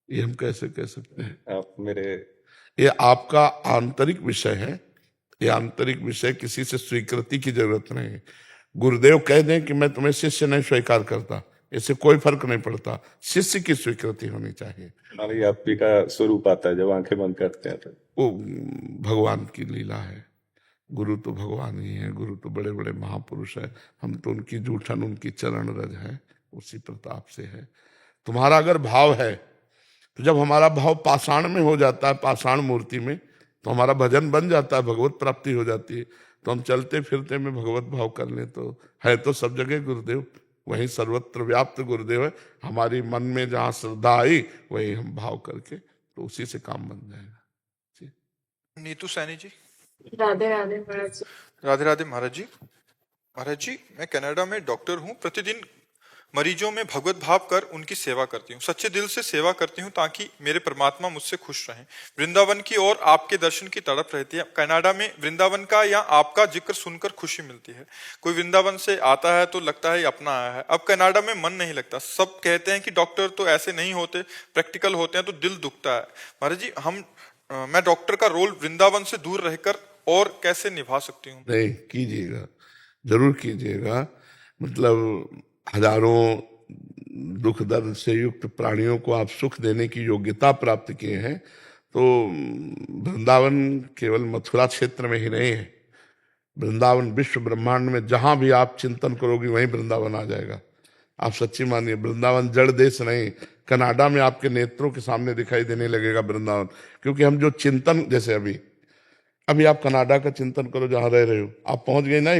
ये हम कैसे कह सकते हैं? आप मेरे ये आपका आंतरिक विषय है। ये आंतरिक विषय, किसी से स्वीकृति की जरूरत नहीं है। गुरुदेव कह दें कि मैं तुम्हें शिष्य नहीं स्वीकार करता, इससे कोई फर्क नहीं पड़ता, शिष्य की स्वीकृति होनी चाहिए। हमारी आप ही का स्वरूप आता है जब आंखें बंद करते हैं तो। वो भगवान की लीला है। गुरु तो भगवान ही है, गुरु तो बड़े बड़े महापुरुष है। हम तो उनकी जूठन, उनकी चरण रज है, उसी प्रताप से है। तुम्हारा अगर भाव है तो जब हमारा भाव पाषाण में हो जाता है, पाषाण मूर्ति में, तो हमारा भजन बन जाता है, भगवत प्राप्ति हो जाती है। तो हम चलते फिरते में भगवत भाव कर लें तो है तो सब जगह गुरुदेव, वहीं सर्वत्र व्याप्त गुरुदेव है। हमारी मन में जहाँ श्रद्धा आई वही हम भाव करके, तो उसी से काम बन जाएगा। नीतू सैनी जी। राधे राधे महाराज जी। राधे राधे महाराज जी। महाराज जी, मैं कनाडा में डॉक्टर हूँ। प्रतिदिन मरीजों में भगवत भाव कर उनकी सेवा करती हूँ, सच्चे दिल से सेवा करती हूँ ताकि मेरे परमात्मा मुझसे खुश रहें। वृंदावन की और आपके दर्शन की तड़प रहती है। कनाडा में वृंदावन का या आपका जिक्र सुनकर खुशी मिलती है। कोई वृंदावन से आता है तो लगता है अपना आया है। अब कनाडा में मन नहीं लगता। सब कहते हैं कि डॉक्टर तो ऐसे नहीं होते, प्रैक्टिकल होते हैं, तो दिल दुखता है। महाराज जी, मैं डॉक्टर का रोल वृंदावन से दूर रहकर और कैसे निभा सकती हूँ? नहीं, कीजिएगा, जरूर कीजिएगा। मतलब हजारों दुख दर्द से युक्त प्राणियों को आप सुख देने की योग्यता प्राप्त किए हैं। तो वृंदावन केवल मथुरा क्षेत्र में ही नहीं है, वृंदावन विश्व ब्रह्मांड में जहां भी आप चिंतन करोगे वहीं वृंदावन आ जाएगा। आप सच्ची मानिए, वृंदावन जड़ देश नहीं। कनाडा में आपके नेत्रों के सामने दिखाई देने लगेगा वृंदावन, क्योंकि हम जो चिंतन, जैसे अभी आप कनाडा का चिंतन करो जहां रह रहे हो, आप पहुंच गए ना,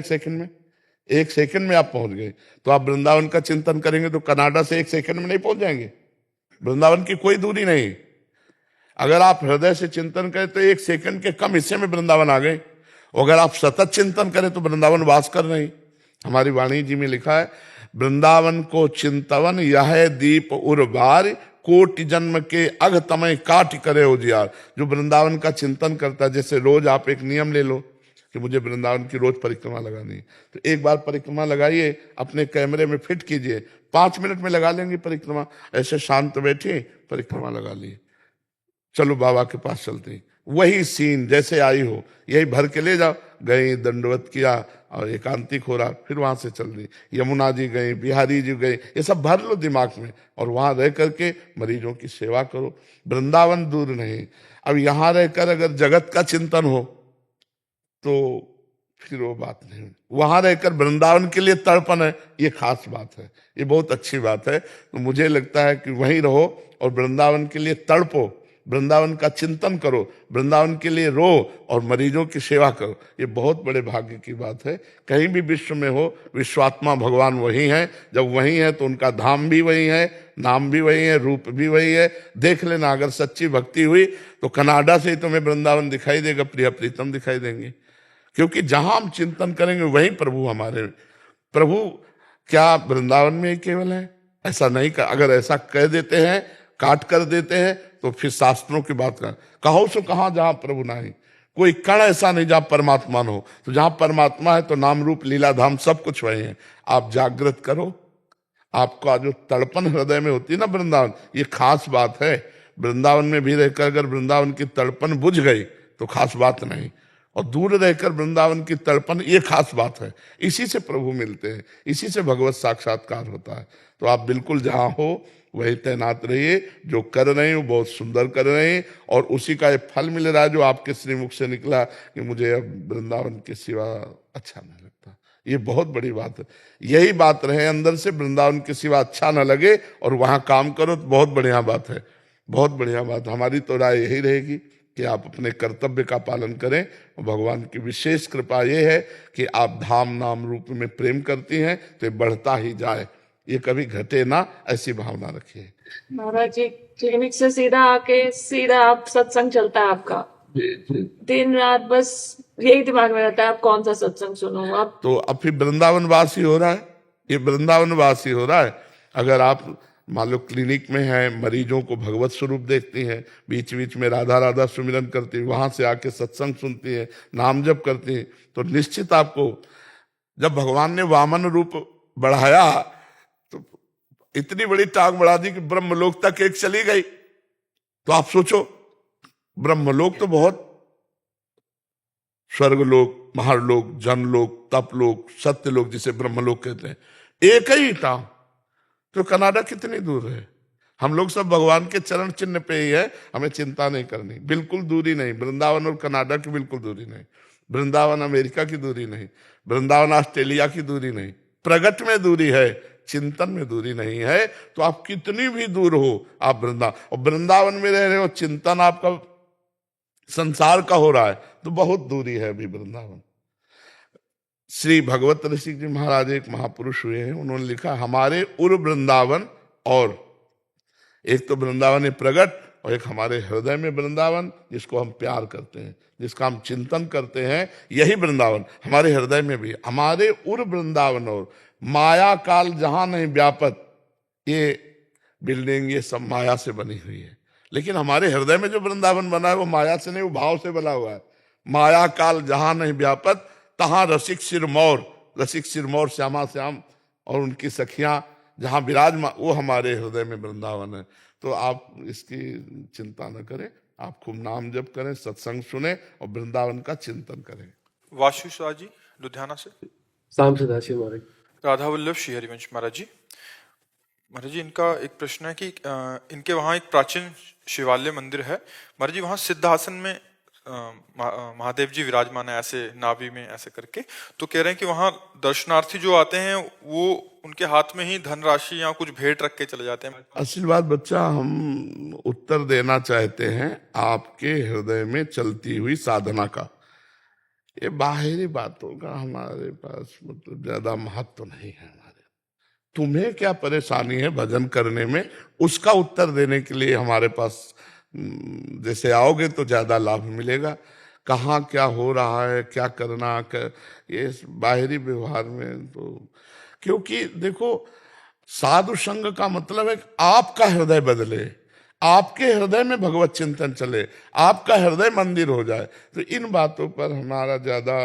एक सेकंड में आप पहुंच गए। तो आप वृंदावन का चिंतन करेंगे तो कनाडा से एक सेकंड में नहीं पहुंच जाएंगे। वृंदावन की कोई दूरी नहीं। अगर आप हृदय से चिंतन करें तो एक सेकंड के कम हिस्से में वृंदावन आ गए। अगर आप सतत चिंतन करें तो वृंदावन वास कर नहीं। हमारी वाणी जी में लिखा है, वृंदावन को चिंतवन यह दीप उर्वार, कोटि जन्म के अघ तमय काट करे उजियार। जो वृंदावन का चिंतन करता है, जैसे रोज आप एक नियम ले लो कि मुझे वृंदावन की रोज परिक्रमा लगानी है, तो एक बार परिक्रमा लगाइए, अपने कैमरे में फिट कीजिए, 5 मिनट में लगा लेंगे परिक्रमा। ऐसे शांत बैठे परिक्रमा लगा लिए, चलो बाबा के पास चलते हैं, वही सीन जैसे आई हो यही भर के ले जाओ। गई, दंडवत किया और एकांतिक हो रहा, फिर वहां से चल रही, यमुना जी गए, बिहारी जी गए, ये सब भर लो दिमाग में और वहां रह करके मरीजों की सेवा करो। वृंदावन दूर नहीं। अब यहां रहकर अगर जगत का चिंतन हो तो फिर वो बात नहीं। वहां रहकर वृंदावन के लिए तड़पन है, ये खास बात है, ये बहुत अच्छी बात है। तो मुझे लगता है कि वहीं रहो और वृंदावन के लिए तड़पो, वृंदावन का चिंतन करो, वृंदावन के लिए रो और मरीजों की सेवा करो। ये बहुत बड़े भाग्य की बात है। कहीं भी विश्व में हो, विश्वात्मा भगवान वही है। जब वही है तो उनका धाम भी वही है, नाम भी वही है, रूप भी वही है। देख लेना, अगर सच्ची भक्ति हुई तो कनाडा से ही तुम्हें वृंदावन दिखाई देगा, प्रिय प्रीतम दिखाई देंगे। क्योंकि जहां हम चिंतन करेंगे वहीं प्रभु हमारे। प्रभु क्या वृंदावन में ही केवल है? ऐसा नहीं कर, अगर ऐसा कह देते हैं, काट कर देते हैं, तो फिर शास्त्रों की बात कर, कहो सो कहां जहां प्रभु नहीं। कोई कण ऐसा नहीं जहां परमात्मा न हो। तो जहां परमात्मा है तो नाम रूप लीला धाम सब कुछ वही है। आप जागृत करो, आपका जो तड़पन हृदय में होती है ना वृंदावन, ये खास बात है। वृंदावन में भी रहकर अगर वृंदावन की तड़पन बुझ गई तो खास बात नहीं, और दूर रहकर वृंदावन की तड़पन ये खास बात है। इसी से प्रभु मिलते हैं, इसी से भगवत साक्षात्कार होता है। तो आप बिल्कुल जहां हो वही तैनात रहिए। जो कर रहे हैं वो बहुत सुंदर कर रहे हैं और उसी का ये फल मिल रहा है जो आपके श्रीमुख से निकला कि मुझे अब वृंदावन के सिवा अच्छा नहीं लगता। ये बहुत बड़ी बात है। यही बात रहे अंदर से, वृंदावन के सिवा अच्छा न लगे और वहां काम करो तो बहुत बढ़िया बात है, बहुत बढ़िया बात। हमारी तो राय यही रहेगी कि आप अपने कर्तव्य का पालन करें। और भगवान की विशेष कृपा ये है कि आप धाम नाम रूप में प्रेम करती हैं तो ये बढ़ता ही जाए, ये कभी घटे ना, ऐसी भावना रखिए। महाराज जी क्लिनिक से सीधा आके सीधा आप सत्संग चलता है आपका, दिन रात बस यही दिमाग में रहता है आप कौन सा सत्संग सुनो आप। तो अब फिर वृंदावन वासी हो रहा है, ये वृंदावन वासी हो रहा है। अगर आप मान लो क्लिनिक में हैं, मरीजों को भगवत स्वरूप देखती हैं, बीच बीच में राधा राधा सुमिरन करती हैं, वहां से आके सत्संग सुनती हैं, नाम जप करती हैं, तो निश्चित आपको जब भगवान ने वामन रूप बढ़ाया तो इतनी बड़ी टांग बढ़ा दी कि ब्रह्मलोक तक एक चली गई। तो आप सोचो, ब्रह्मलोक तो बहुत, स्वर्गलोक, महालोक, जनलोक, तपलोक, सत्यलोक जिसे ब्रह्मलोक कहते हैं, एक ही टांग। तो कनाडा कितनी दूर है? हम लोग सब भगवान के चरण चिन्ह पे ही है, हमें चिंता नहीं करनी, बिल्कुल दूरी नहीं। वृंदावन और कनाडा की बिल्कुल दूरी नहीं, वृंदावन अमेरिका की दूरी नहीं, वृंदावन ऑस्ट्रेलिया की दूरी नहीं, प्रगट में दूरी है, चिंतन में दूरी नहीं है। तो आप कितनी भी दूर हो, आप वृंदावन में रह रहे हो, चिंतन आपका संसार का हो रहा है, तो बहुत दूरी है अभी वृंदावन। श्री भगवत ऋषि जी महाराज एक महापुरुष हुए हैं, उन्होंने लिखा हमारे उर वृंदावन, और एक तो वृंदावन है प्रगट, और एक हमारे हृदय में वृंदावन जिसको हम प्यार करते हैं, जिसका हम चिंतन करते हैं, यही वृंदावन हमारे हृदय में भी है। हमारे उर वृंदावन और माया काल जहां नहीं व्यापत, ये बिल्डिंग ये सब माया से बनी हुई है, लेकिन हमारे हृदय में जो वृंदावन बना है वो माया से नहीं, वो भाव से बना हुआ है। माया काल जहां नहीं व्यापत तहां रसिक सिरमौर, रसिक सिरमौर श्यामा श्याम और उनकी सखियां जहां विराजमान, वो हमारे हृदय में वृंदावन है। तो आप इसकी चिंता न करें, आप खूब नाम जप करें, सत्संग सुने और वृंदावन का चिंतन करें। वाशु शाह जी लुधियाना से। शाम सदाशिव महाराज। राधा वल्लभ श्री हरिवंश महाराज जी। महाराज जी इनका एक प्रश्न है कि इनके वहाँ एक प्राचीन शिवालय मंदिर है महाराज जी, वहाँ सिद्धासन में महादेव जी विराजमान है, ऐसे नाभि में ऐसे करके। तो कह रहे हैं कि वहाँ दर्शनार्थी जो आते हैं वो उनके हाथ में ही धनराशि या कुछ भेंट रख के चले जाते हैं। असल बात बच्चा, हम उत्तर देना चाहते हैं आपके हृदय में चलती हुई साधना का। ये बाहरी बातों का हमारे पास मतलब ज्यादा महत्व नहीं है। हमारे तुम्हें क्या परेशानी है भजन करने में, उसका उत्तर देने के लिए हमारे पास जैसे आओगे तो ज्यादा लाभ मिलेगा। कहाँ क्या हो रहा है, क्या करना, ये बाहरी व्यवहार में तो, क्योंकि देखो साधु संग का मतलब है कि आपका हृदय बदले, आपके हृदय में भगवत चिंतन चले, आपका हृदय मंदिर हो जाए। तो इन बातों पर हमारा ज्यादा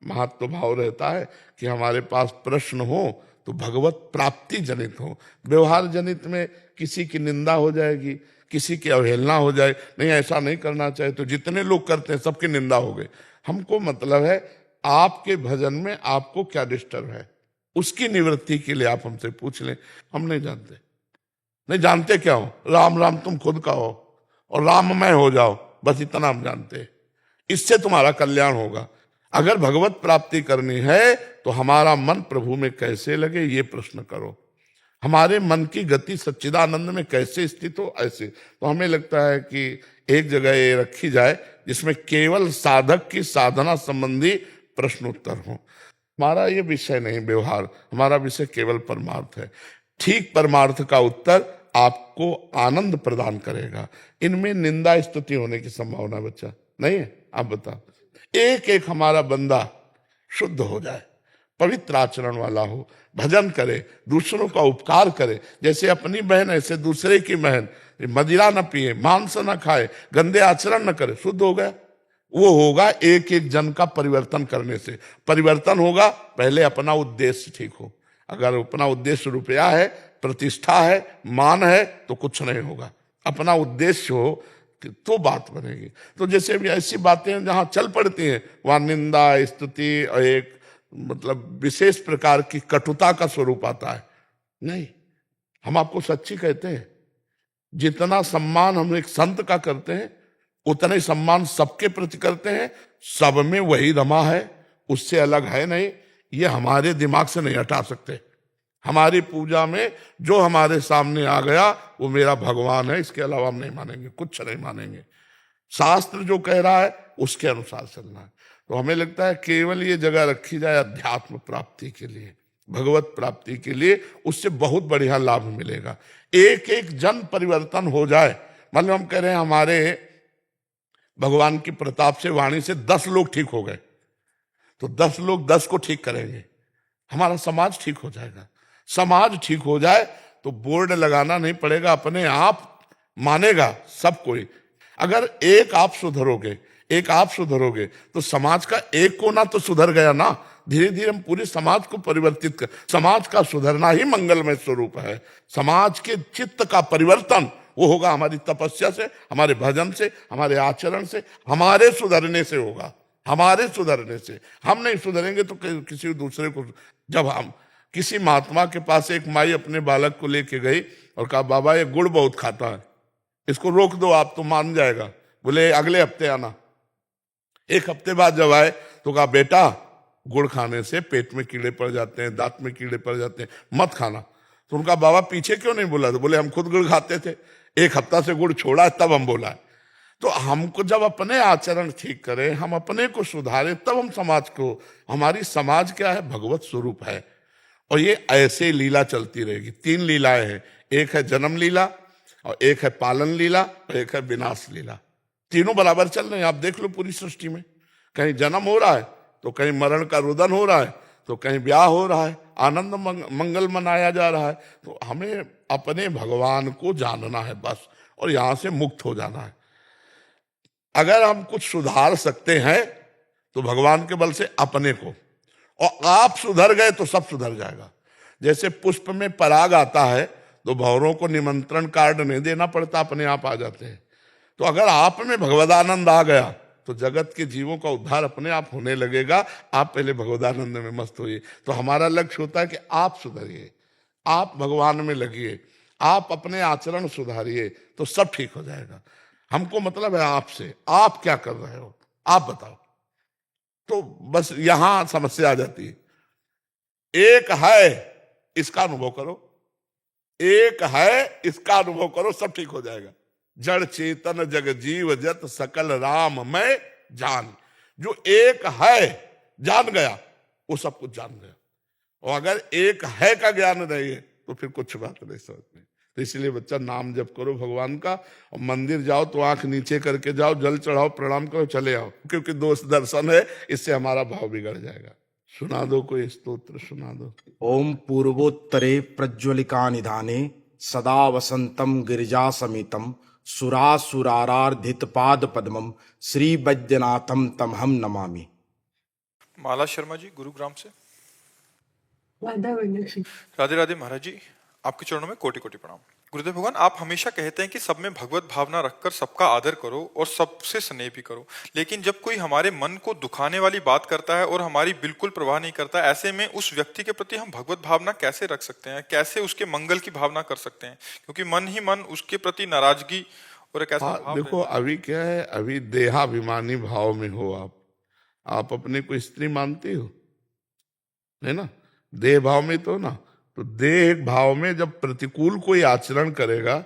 महत्व भाव रहता है कि हमारे पास प्रश्न हो तो भगवत प्राप्ति जनित हो। व्यवहार जनित में किसी की निंदा हो जाएगी, किसी की अवहेलना हो जाए, नहीं ऐसा नहीं करना चाहिए, तो जितने लोग करते हैं सबकी निंदा हो गई। हमको मतलब है आपके भजन में आपको क्या डिस्टर्ब है, उसकी निवृत्ति के लिए आप हमसे पूछ लें। हम नहीं जानते, नहीं जानते क्या हो, राम राम तुम खुद का हो और राममय हो जाओ, बस इतना हम जानते हैं, इससे तुम्हारा कल्याण होगा। अगर भगवत प्राप्ति करनी है तो हमारा मन प्रभु में कैसे लगे ये प्रश्न करो, हमारे मन की गति सच्चिदानंद में कैसे स्थित हो, ऐसे। तो हमें लगता है कि एक जगह ये रखी जाए जिसमें केवल साधक की साधना संबंधी प्रश्न उत्तर हो। हमारा ये विषय नहीं व्यवहार, हमारा विषय केवल परमार्थ है। ठीक परमार्थ का उत्तर आपको आनंद प्रदान करेगा। इनमें निंदा स्तुति होने की संभावना बच्चा नहीं है। आप बताओ, एक एक हमारा बंदा शुद्ध हो जाए, पवित्र आचरण वाला हो, भजन करे, दूसरों का उपकार करे, जैसे अपनी बहन ऐसे दूसरे की बहन, मदिरा न पिए, मांस न खाए, गंदे आचरण न करे, शुद्ध हो गया। वो होगा एक एक जन का परिवर्तन करने से। परिवर्तन होगा पहले अपना उद्देश्य ठीक हो। अगर अपना उद्देश्य रुपया है, प्रतिष्ठा है, मान है, तो कुछ नहीं होगा। अपना उद्देश्य हो तो बात बनेगी। तो जैसे भी ऐसी बातें जहां चल पड़ती हैं वहां निंदा स्तुति और एक मतलब विशेष प्रकार की कटुता का स्वरूप आता है। नहीं, हम आपको सच्ची कहते हैं, जितना सम्मान हम एक संत का करते हैं उतना ही सम्मान सबके प्रति करते हैं। सब में वही रमा है, उससे अलग है नहीं। ये हमारे दिमाग से नहीं हटा सकते। हमारी पूजा में जो हमारे सामने आ गया वो मेरा भगवान है, इसके अलावा हम नहीं मानेंगे, कुछ नहीं मानेंगे। शास्त्र जो कह रहा है उसके अनुसार चलना है। तो हमें लगता है केवल ये जगह रखी जाए अध्यात्म प्राप्ति के लिए, भगवत प्राप्ति के लिए, उससे बहुत बढ़िया लाभ मिलेगा। एक एक जन परिवर्तन हो जाए। मान लो हम कह रहे हैं हमारे भगवान की प्रताप से, वाणी से 10 लोग ठीक हो गए, तो 10 लोग 10 को ठीक करेंगे, हमारा समाज ठीक हो जाएगा। समाज ठीक हो जाए तो बोर्ड लगाना नहीं पड़ेगा, अपने आप मानेगा सब कोई। अगर एक आप सुधरोगे तो समाज का एक कोना तो सुधर गया ना। धीरे धीरे हम पूरे समाज को परिवर्तित कर, समाज का सुधरना ही मंगलमय स्वरूप है। समाज के चित्त का परिवर्तन वो होगा हमारी तपस्या से, हमारे भजन से, हमारे आचरण से, हमारे सुधरने से होगा। हमारे सुधरने से हम नहीं सुधरेंगे तो किसी दूसरे को। जब हम किसी महात्मा के पास एक माई अपने बालक को लेके गई और कहा, बाबा ये गुड़ बहुत खाता है, इसको रोक दो आप तो मान जाएगा। बोले अगले हफ्ते आना। 1 हफ्ते बाद जब आए तो कहा, बेटा गुड़ खाने से पेट में कीड़े पड़ जाते हैं, दांत में कीड़े पड़ जाते हैं, मत खाना। तो उनका, बाबा पीछे क्यों नहीं बोला? तो बोले हम खुद गुड़ खाते थे, 1 हफ्ता से गुड़ छोड़ा है तब हम बोला है। तो हमको जब अपने आचरण ठीक करें, हम अपने को सुधारें, तब हम समाज को, हमारी समाज क्या है? भगवत स्वरूप है। और ये ऐसे लीला चलती रहेगी। 3 लीलाएं हैं, एक है जन्म लीला और एक है पालन लीला और एक है विनाश लीला। तीनों बराबर चल रहे हैं। आप देख लो पूरी सृष्टि में, कहीं जन्म हो रहा है तो कहीं मरण का रुदन हो रहा है, तो कहीं ब्याह हो रहा है, आनंद मंगल मनाया जा रहा है। तो हमें अपने भगवान को जानना है बस, और यहां से मुक्त हो जाना है। अगर हम कुछ सुधार सकते हैं तो भगवान के बल से अपने को, और आप सुधर गए तो सब सुधर जाएगा। जैसे पुष्प में पराग आता है तो भंवरों को निमंत्रण कार्ड नहीं देना पड़ता, अपने आप आ जाते हैं। तो अगर आप में भगवदानंद आ गया तो जगत के जीवों का उद्धार अपने आप होने लगेगा। आप पहले भगवदानंद में मस्त होइए। तो हमारा लक्ष्य होता है कि आप सुधरिए, आप भगवान में लगिए, आप अपने आचरण सुधारिए, तो सब ठीक हो जाएगा। हमको मतलब है आपसे, आप क्या कर रहे हो, आप बताओ। तो बस यहां समस्या आ जाती है। एक है इसका अनुभव करो, एक है इसका अनुभव करो, सब ठीक हो जाएगा। जड़ चेतन जग जीव जत सकल राम मैं जान। जो एक है जान गया वो सब कुछ जान गया। और अगर एक है का ज्ञान नहीं है तो फिर कुछ बात नहीं समझ में। तो इसलिए बच्चा नाम जप करो भगवान का, और मंदिर जाओ तो आंख नीचे करके जाओ, जल चढ़ाओ, प्रणाम करो, चले आओ, क्योंकि दोस्त दर्शन है, इससे हमारा भाव बिगड़ जाएगा। सुना दो कोई स्तोत्र, सुना दो। ओम पूर्वोत्तरे प्रज्वलिका निधाने सदा वसंतम गिरिजा समेतम सुरासुरारार्धित पाद पद्मम श्री वैद्यनाथम तमहम नमामि। माला शर्मा जी गुरुग्राम से। राधा राधे राधे महाराज जी, आपके चरणों में कोटि कोटि प्रणाम। गुरुदेव भगवान, आप हमेशा कहते हैं कि सब में भगवत भावना रखकर सबका आदर करो और सबसे स्नेह भी करो, लेकिन जब कोई हमारे मन को दुखाने वाली बात करता है और हमारी बिल्कुल परवाह नहीं करता, ऐसे में उस व्यक्ति के प्रति हम भगवत भावना कैसे रख सकते हैं? कैसे उसके मंगल की भावना कर सकते हैं? क्योंकि मन ही मन उसके प्रति नाराजगी और एक ऐसा भाव देखो अभी क्या है, अभी देहाभिमानी भाव में हो आप अपने को स्त्री मानती हो, है ना? देह भाव में तो ना, तो देह भाव में जब प्रतिकूल कोई आचरण करेगा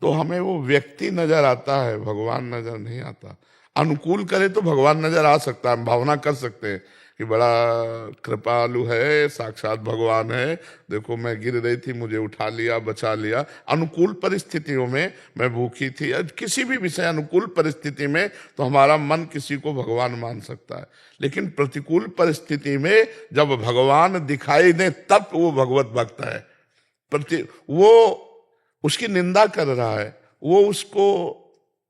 तो हमें वो व्यक्ति नजर आता है, भगवान नजर नहीं आता। अनुकूल करे तो भगवान नजर आ सकता है, हम भावना कर सकते हैं कि बड़ा कृपालु है, साक्षात भगवान है, देखो मैं गिर रही थी मुझे उठा लिया, बचा लिया। अनुकूल परिस्थितियों में, मैं भूखी थी, किसी भी विषय अनुकूल परिस्थिति में तो हमारा मन किसी को भगवान मान सकता है। लेकिन प्रतिकूल परिस्थिति में जब भगवान दिखाई दे तब वो भगवत भक्त है। वो उसकी निंदा कर रहा है, वो उसको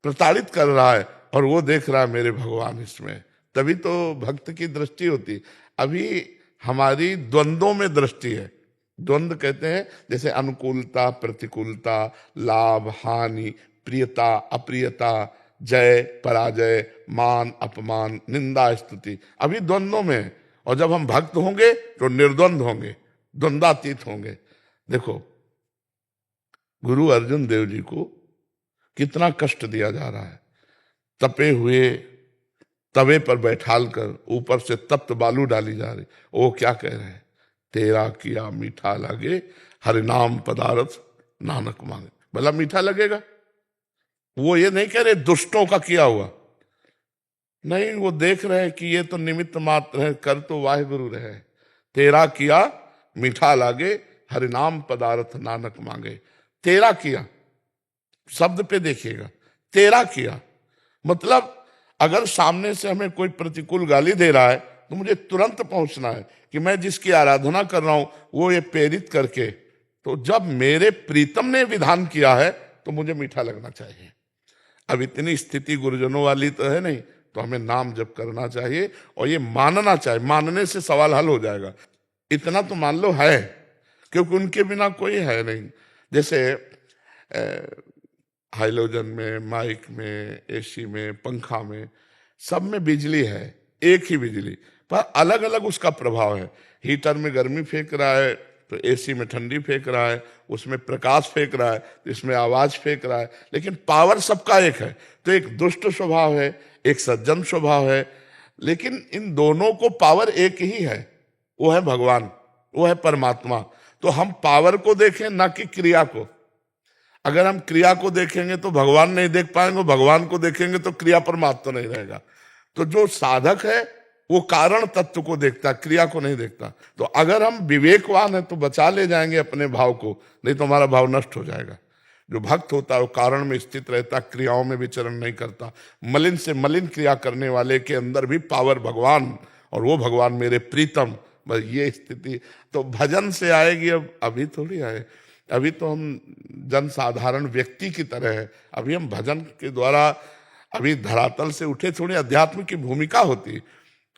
प्रताड़ित कर रहा है, और वो देख रहा है मेरे भगवान इसमें, तभी तो भक्त की दृष्टि होती। अभी हमारी द्वंद्वों में दृष्टि है। द्वंद्व कहते हैं जैसे अनुकूलता, प्रतिकूलता, लाभ हानि, प्रियता अप्रियता, जय पराजय, मान अपमान, निंदा स्तुति, अभी द्वंद्वों में है। और जब हम भक्त होंगे तो निर्द्वंद होंगे, द्वंद्वातीत होंगे। देखो गुरु अर्जुन देव जी को कितना कष्ट दिया जा रहा है, तपे हुए तवे पर बैठाल कर ऊपर से तप्त बालू डाली जा रही। वो क्या कह रहे हैं? तेरा किया मीठा लगे हरि नाम पदारथ नानक मांगे। भला मीठा लगेगा? वो ये नहीं कह रहे दुष्टों का किया हुआ, नहीं, वो देख रहे हैं कि ये तो निमित्त मात्र है, कर तो वाहिगुरु रहे। तेरा किया मीठा लागे, हरिनाम पदार्थ नानक मांगे। तेरा किया शब्द पे देखिएगा, तेरा किया मतलब अगर सामने से हमें कोई प्रतिकूल गाली दे रहा है तो मुझे तुरंत पहुंचना है कि मैं जिसकी आराधना कर रहा हूं वो ये प्रेरित करके, तो जब मेरे प्रीतम ने विधान किया है तो मुझे मीठा लगना चाहिए। अब इतनी स्थिति गुरुजनों वाली तो है नहीं, तो हमें नाम जप करना चाहिए और ये मानना चाहिए, मानने से सवाल हल हो जाएगा। इतना तो मान लो है, क्योंकि उनके बिना कोई है नहीं। जैसे हाइलोजन में, माइक में, एसी में, पंखा में, सब में बिजली है, एक ही बिजली, पर अलग अलग उसका प्रभाव है। हीटर में गर्मी फेंक रहा है तो एसी में ठंडी फेंक रहा है, उसमें प्रकाश फेंक रहा है तो इसमें आवाज फेंक रहा है, लेकिन पावर सबका एक है। तो एक दुष्ट स्वभाव है, एक सज्जन स्वभाव है, लेकिन इन दोनों को पावर एक ही है, वो है भगवान, वो है परमात्मा। तो हम पावर को देखें ना कि क्रिया को। अगर हम क्रिया को देखेंगे तो भगवान नहीं देख पाएंगे, भगवान को देखेंगे तो क्रिया परमात्मा तो नहीं रहेगा। तो जो साधक है वो कारण तत्व को देखता, क्रिया को नहीं देखता। तो अगर हम विवेकवान है तो बचा ले जाएंगे अपने भाव को, नहीं तो हमारा भाव नष्ट हो जाएगा। जो भक्त होता है वो कारण में स्थित रहता, क्रियाओं में विचरण नहीं करता। मलिन से मलिन क्रिया करने वाले के अंदर भी पावर भगवान, और वो भगवान मेरे प्रीतम, बस ये स्थिति तो भजन से आएगी। अब अभी थोड़ी आए, अभी तो हम जन साधारण व्यक्ति की तरह है। अभी हम भजन के द्वारा अभी धरातल से उठे, थोड़ी अध्यात्म की भूमिका होती,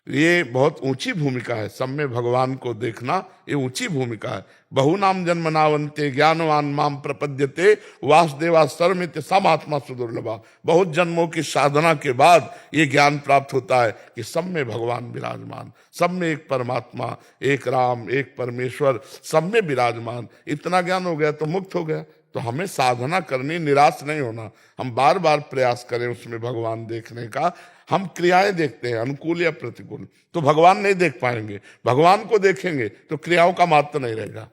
ये बहुत ऊंची भूमिका है। सब में भगवान को देखना ये ऊंची भूमिका है। बहु नाम जन्मनावंते ज्ञानवान माम प्रपद्यते वासुदेवा सर्वमित्य समात्मा सुदुर्लभा। बहुत जन्मों की साधना के बाद ये ज्ञान प्राप्त होता है कि सब में भगवान विराजमान, सब में एक परमात्मा, एक राम, एक परमेश्वर, सब में विराजमान। इतना ज्ञान हो गया तो मुक्त हो गया। तो हमें साधना करनी, निराश नहीं होना, हम बार बार प्रयास करें उसमें भगवान देखने का। हम क्रियाएं देखते हैं अनुकूल या प्रतिकूल, तो भगवान नहीं देख पाएंगे। भगवान को देखेंगे तो क्रियाओं का महत्व नहीं रहेगा।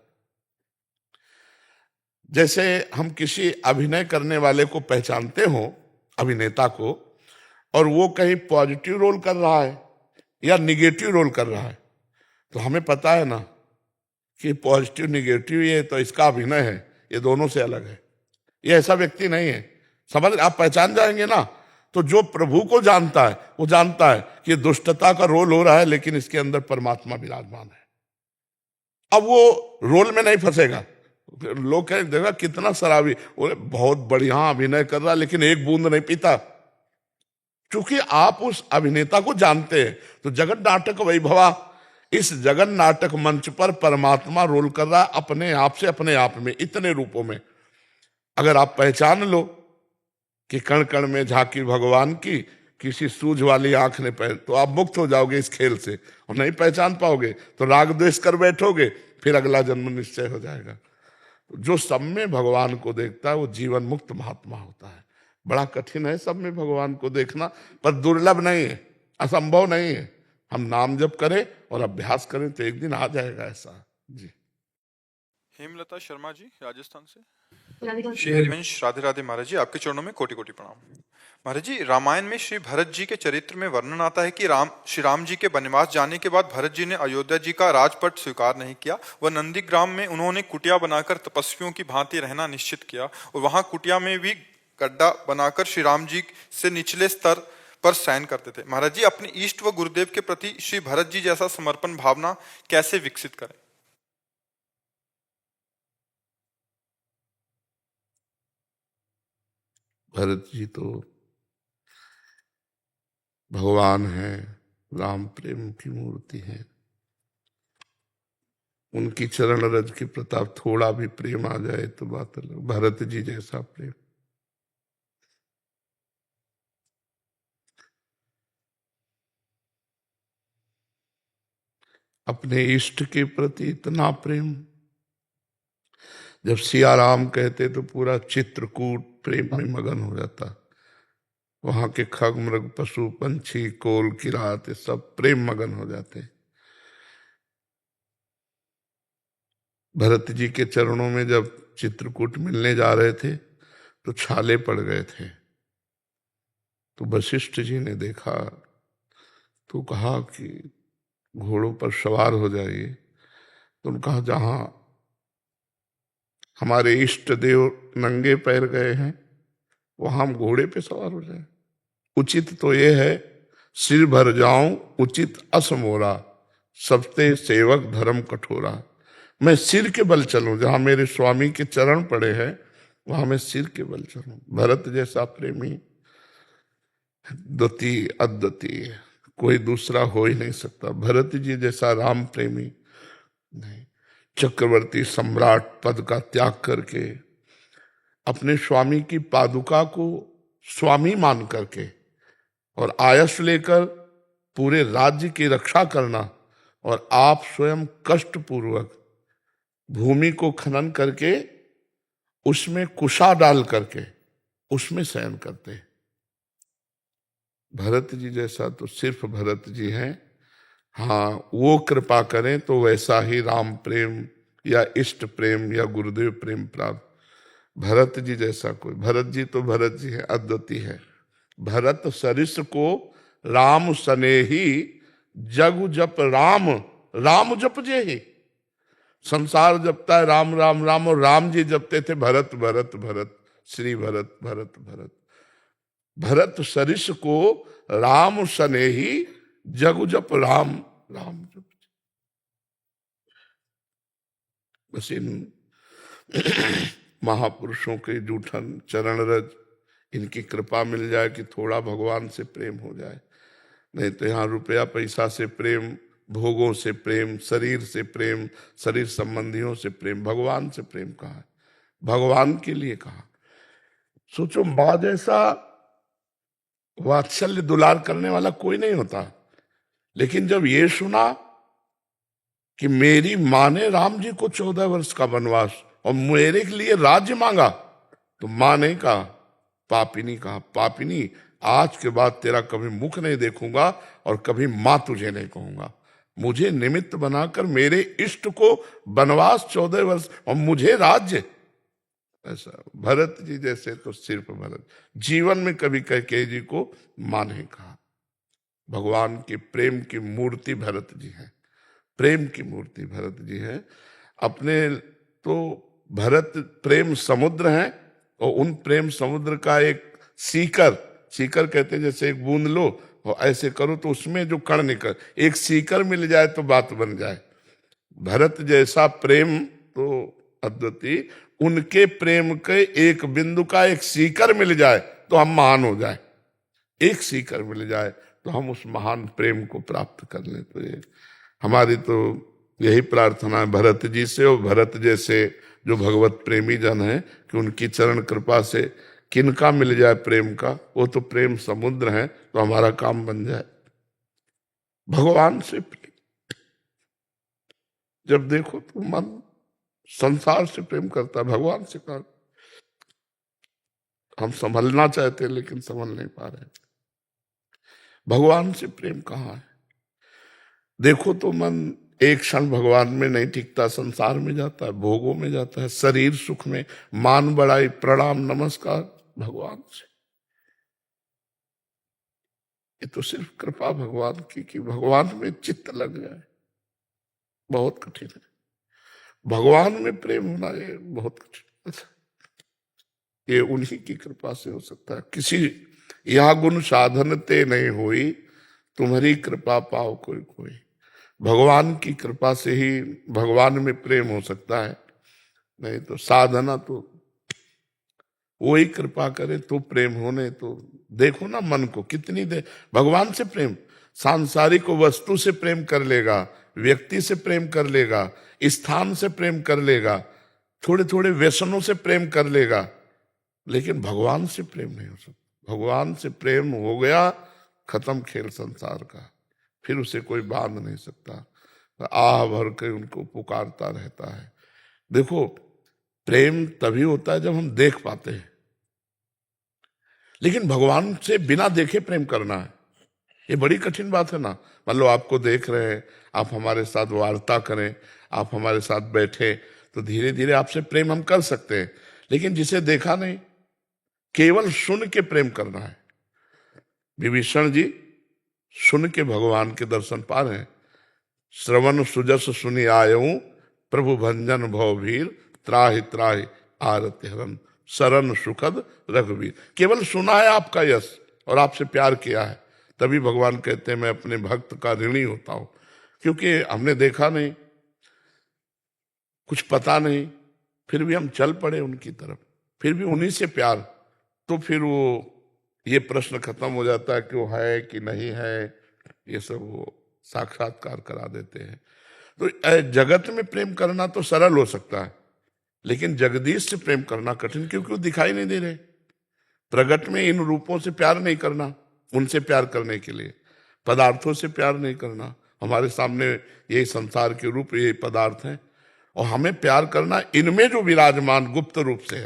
जैसे हम किसी अभिनय करने वाले को पहचानते हो, अभिनेता को, और वो कहीं पॉजिटिव रोल कर रहा है या निगेटिव रोल कर रहा है, तो हमें पता है ना कि पॉजिटिव निगेटिव ये तो इसका अभिनय है, ये दोनों से अलग है। ये ऐसा व्यक्ति नहीं है, समझ, आप पहचान जाएंगे ना। तो जो प्रभु को जानता है वो जानता है कि दुष्टता का रोल हो रहा है, लेकिन इसके अंदर परमात्मा विराजमान है। अब वो रोल में नहीं फंसेगा। लोग कहें देखा कितना शराबी, बहुत बढ़िया अभिनय कर रहा है लेकिन एक बूंद नहीं पीता। क्योंकि आप उस अभिनेता को जानते हैं। तो जगत नाटक वैभवा, इस जगन नाटक मंच पर परमात्मा रोल कर रहा है अपने आप से, अपने आप में, इतने रूपों में। अगर आप पहचान लो कि कण कण में झांकी भगवान की, किसी सूझ वाली आंख ने पहन, तो आप मुक्त हो जाओगे इस खेल से। और नहीं पहचान पाओगे तो राग द्वेष कर बैठोगे, फिर अगला जन्म निश्चय हो जाएगा। जो सब में भगवान को देखता है वो जीवन मुक्त महात्मा होता है। बड़ा कठिन है सब में भगवान को देखना, पर दुर्लभ नहीं है, असंभव नहीं है। हम नाम जप करें और अभ्यास करें तो एक दिन आ जाएगा ऐसा। जी। हेमलता शर्मा जी राजस्थान से। राधिका हरिवंश राधे राधे महाराज जी, आपके चरणों में कोटि कोटि प्रणाम। महाराज जी, रामायण में श्री भरत जी के चरित्र में वर्णन आता है कि श्री राम जी के वनवास जाने के बाद भरत जी ने अयोध्या जी का राजपट स्वीकार नहीं किया। वह नंदीग्राम में उन्होंने कुटिया बनाकर तपस्वियों की भांति रहना निश्चित किया, और वहां कुटिया में भी गड्ढा बनाकर श्री राम जी से निचले स्तर पर शयन करते थे। महाराज जी, अपने इष्ट व गुरुदेव के प्रति श्री भरत जी जैसा समर्पण भावना कैसे विकसित करें? भरत जी तो भगवान है, राम प्रेम की मूर्ति है। उनकी चरण रज के प्रताप थोड़ा भी प्रेम आ जाए तो बात अलग। भरत जी जैसा प्रेम, अपने इष्ट के प्रति इतना प्रेम। जब सिया राम कहते तो पूरा चित्रकूट प्रेम में मगन हो जाता। वहां के खग मृग पशु पंछी कोल किरात सब प्रेम मगन हो जाते। भरत जी के चरणों में जब चित्रकूट मिलने जा रहे थे तो छाले पड़ गए थे। तो वशिष्ठ जी ने देखा तो कहा कि घोड़ों पर सवार हो जाइए। तो उन्होंने कहा जहां हमारे इष्ट देव नंगे पैर गए हैं वहां हम घोड़े पे सवार हो जाए। उचित तो ये है सिर भर जाऊं उचित असमोरा, सबते सेवक धर्म कठोरा। मैं सिर के बल चलूं, जहां मेरे स्वामी के चरण पड़े हैं वहां मैं सिर के बल चलूं। भरत जैसा प्रेमी द्वितीय अद्वितीय कोई दूसरा हो ही नहीं सकता। भरत जी जैसा राम प्रेमी नहीं। चक्रवर्ती सम्राट पद का त्याग करके अपने स्वामी की पादुका को स्वामी मान करके और आयस लेकर पूरे राज्य की रक्षा करना, और आप स्वयं कष्ट पूर्वक भूमि को खनन करके उसमें कुशा डाल करके उसमें शयन करते। भरत जी जैसा तो सिर्फ भरत जी हैं। हाँ, वो कृपा करें तो वैसा ही राम प्रेम या इष्ट प्रेम या गुरुदेव प्रेम प्राप्त। भरत जी जैसा कोई, भरत जी तो भरत जी है, अद्वितीय है। भरत सरिस को राम सनेही, जग जप राम राम जप जे ही। संसार जपता है राम राम राम, और राम जी जपते थे भरत भरत भरत, श्री भरत भरत भरत। भरत सरिस को राम सनेही, जग जप राम राम जप। बस इन महापुरुषों के जूठन चरण रज, इनकी कृपा मिल जाए कि थोड़ा भगवान से प्रेम हो जाए। नहीं तो यहाँ रुपया पैसा से प्रेम, भोगों से प्रेम, शरीर से प्रेम, शरीर संबंधियों से प्रेम, भगवान से प्रेम कहाँ है? भगवान के लिए कहा। सोचो, माँ जैसा वात्सल्य दुलार करने वाला कोई नहीं होता। लेकिन जब ये सुना कि मेरी माँ ने राम जी को 14 वर्ष का वनवास और मेरे के लिए राज्य मांगा, तो माँ ने कहा, पापिनी कहा, पापिनी आज के बाद तेरा कभी मुख नहीं देखूंगा और कभी माँ तुझे नहीं कहूंगा। मुझे निमित्त बनाकर मेरे इष्ट को वनवास 14 वर्ष और मुझे राज्य। ऐसा भरत जी जैसे तो सिर्फ भरत, जीवन में कभी कैकेयी जी को मां नहीं कहा। भगवान के प्रेम की मूर्ति भरत जी है, प्रेम की मूर्ति भरत जी है। अपने तो भरत प्रेम समुद्र है, और उन प्रेम समुद्र का एक सीकर, सीकर कहते हैं जैसे एक बूंद लो और ऐसे करो तो उसमें जो कण निकल, एक सीकर मिल जाए तो बात बन जाए। भरत जैसा प्रेम तो अद्वितीय, उनके प्रेम के एक बिंदु का एक सीकर मिल जाए तो हम महान हो जाए। एक सीकर मिल जाए तो हम उस महान प्रेम को प्राप्त कर लें। तो ये हमारी तो यही प्रार्थना है भरत जी से और भरत जैसे जो भगवत प्रेमी जन है कि उनकी चरण कृपा से किनका मिल जाए प्रेम का, वो तो प्रेम समुद्र है, तो हमारा काम बन जाए। भगवान से प्रेम जब देखो तो मन संसार से प्रेम करता है, भगवान से कर। हम संभलना चाहते हैं लेकिन संभल नहीं पा रहे। भगवान से प्रेम कहाँ है? देखो तो मन एक क्षण भगवान में नहीं टिकता, संसार में जाता है, भोगों में जाता है, शरीर सुख में, मान बढ़ाई प्रणाम नमस्कार भगवान से। ये तो सिर्फ कृपा भगवान की कि भगवान में चित्त लग जाए, बहुत कठिन है। भगवान में प्रेम होना ये बहुत कठिन, ये उन्हीं की कृपा से हो सकता है। किसी यह गुण साधन ते नहीं हुई, तुम्हारी कृपा पाओ कोई कोई। भगवान की कृपा से ही भगवान में प्रेम हो सकता है, नहीं तो साधना तो वही कृपा करे तो प्रेम होने। तो देखो ना मन को कितनी देर भगवान से प्रेम, सांसारिक वस्तु से प्रेम कर लेगा, व्यक्ति से प्रेम कर लेगा, स्थान से प्रेम कर लेगा, थोड़े थोड़े व्यसनों से प्रेम कर लेगा, लेकिन भगवान से प्रेम नहीं हो सकता। भगवान से प्रेम हो गया, खत्म खेल संसार का, फिर उसे कोई बांध नहीं सकता। आह भर के उनको पुकारता रहता है। देखो, प्रेम तभी होता है जब हम देख पाते हैं, लेकिन भगवान से बिना देखे प्रेम करना है, ये बड़ी कठिन बात है ना। मान लो आपको देख रहे हैं, आप हमारे साथ वार्ता करें, आप हमारे साथ बैठे, तो धीरे धीरे आपसे प्रेम हम कर सकते हैं। लेकिन जिसे देखा नहीं, केवल सुन के प्रेम करना है। विभीषण जी सुन के भगवान के दर्शन पा रहे हैं। श्रवण सुजस सुनि आयऊं, प्रभु भंजन भवभीर, त्राहि त्राहि आरति हरन, शरण सुखद रघुवीर। केवल सुना है आपका यश और आपसे प्यार किया है, तभी भगवान कहते हैं मैं अपने भक्त का ऋणी होता हूं। क्योंकि हमने देखा नहीं, कुछ पता नहीं, फिर भी हम चल पड़े उनकी तरफ, फिर भी उन्हीं से प्यार। तो फिर वो ये प्रश्न खत्म हो जाता है कि वो है कि नहीं है, ये सब वो साक्षात्कार करा देते हैं। तो जगत में प्रेम करना तो सरल हो सकता है, लेकिन जगदीश से प्रेम करना कठिन, क्योंकि वो दिखाई नहीं दे रहे। प्रगट में इन रूपों से प्यार नहीं करना, उनसे प्यार करने के लिए पदार्थों से प्यार नहीं करना। हमारे सामने यही संसार के रूप, ये पदार्थ हैं, और हमें प्यार करना इनमें जो विराजमान गुप्त रूप से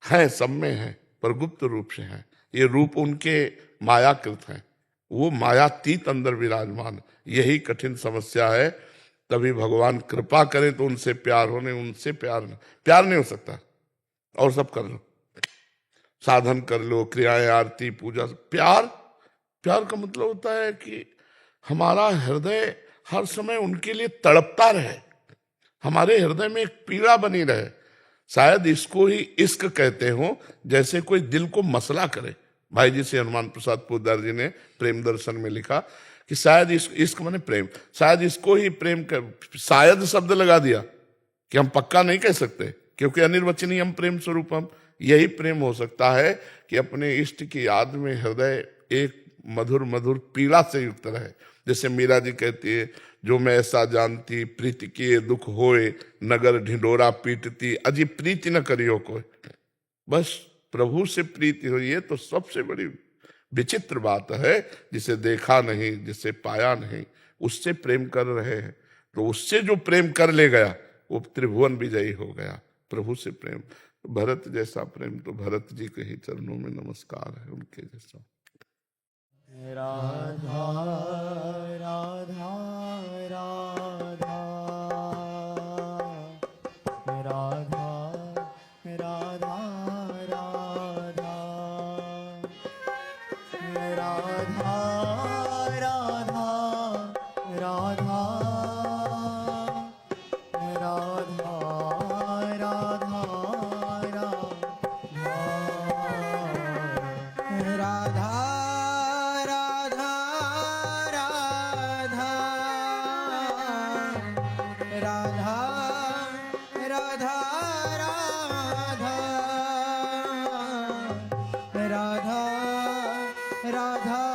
है सब में है, पर गुप्त रूप से है। ये रूप उनके मायाकृत हैं, वो मायातीत अंदर विराजमान। यही कठिन समस्या है। तभी भगवान कृपा करें तो उनसे प्यार होने, उनसे प्यार नहीं हो सकता। और सब कर लो, साधन कर लो, क्रियाएं, आरती, पूजा, प्यार का मतलब होता है कि हमारा हृदय हर समय उनके लिए तड़पता रहे, हमारे हृदय में एक पीड़ा बनी रहे। शायद इसको ही इश्क कहते हो, जैसे कोई दिल को मसला करे। भाई जी से हनुमान प्रसाद पोद्दार जी ने प्रेम दर्शन में लिखा कि शायद इश्क माने प्रेम, शायद इसको ही प्रेम शायद शब्द लगा दिया कि हम पक्का नहीं कह सकते, क्योंकि अनिर्वचनीय हम प्रेम स्वरूपम। यही प्रेम हो सकता है कि अपने इष्ट की याद में हृदय एक मधुर मधुर पीड़ा से युक्त रहे। जैसे मीरा जी कहती है, जो मैं ऐसा जानती प्रीति किए दुख होए, नगर ढिंडोरा पीटती, अजी प्रीति न करियो कोई। बस प्रभु से प्रीति हो, ये तो सबसे बड़ी विचित्र बात है। जिसे देखा नहीं, जिसे पाया नहीं, उससे प्रेम कर रहे हैं। तो उससे जो प्रेम कर ले गया वो त्रिभुवन विजयी हो गया। प्रभु से प्रेम, भरत जैसा प्रेम तो भरत जी के ही चरणों में नमस्कार है, उनके जैसा। राधा राधा राधा राधा राधा राधा राधा राधा राधा राधा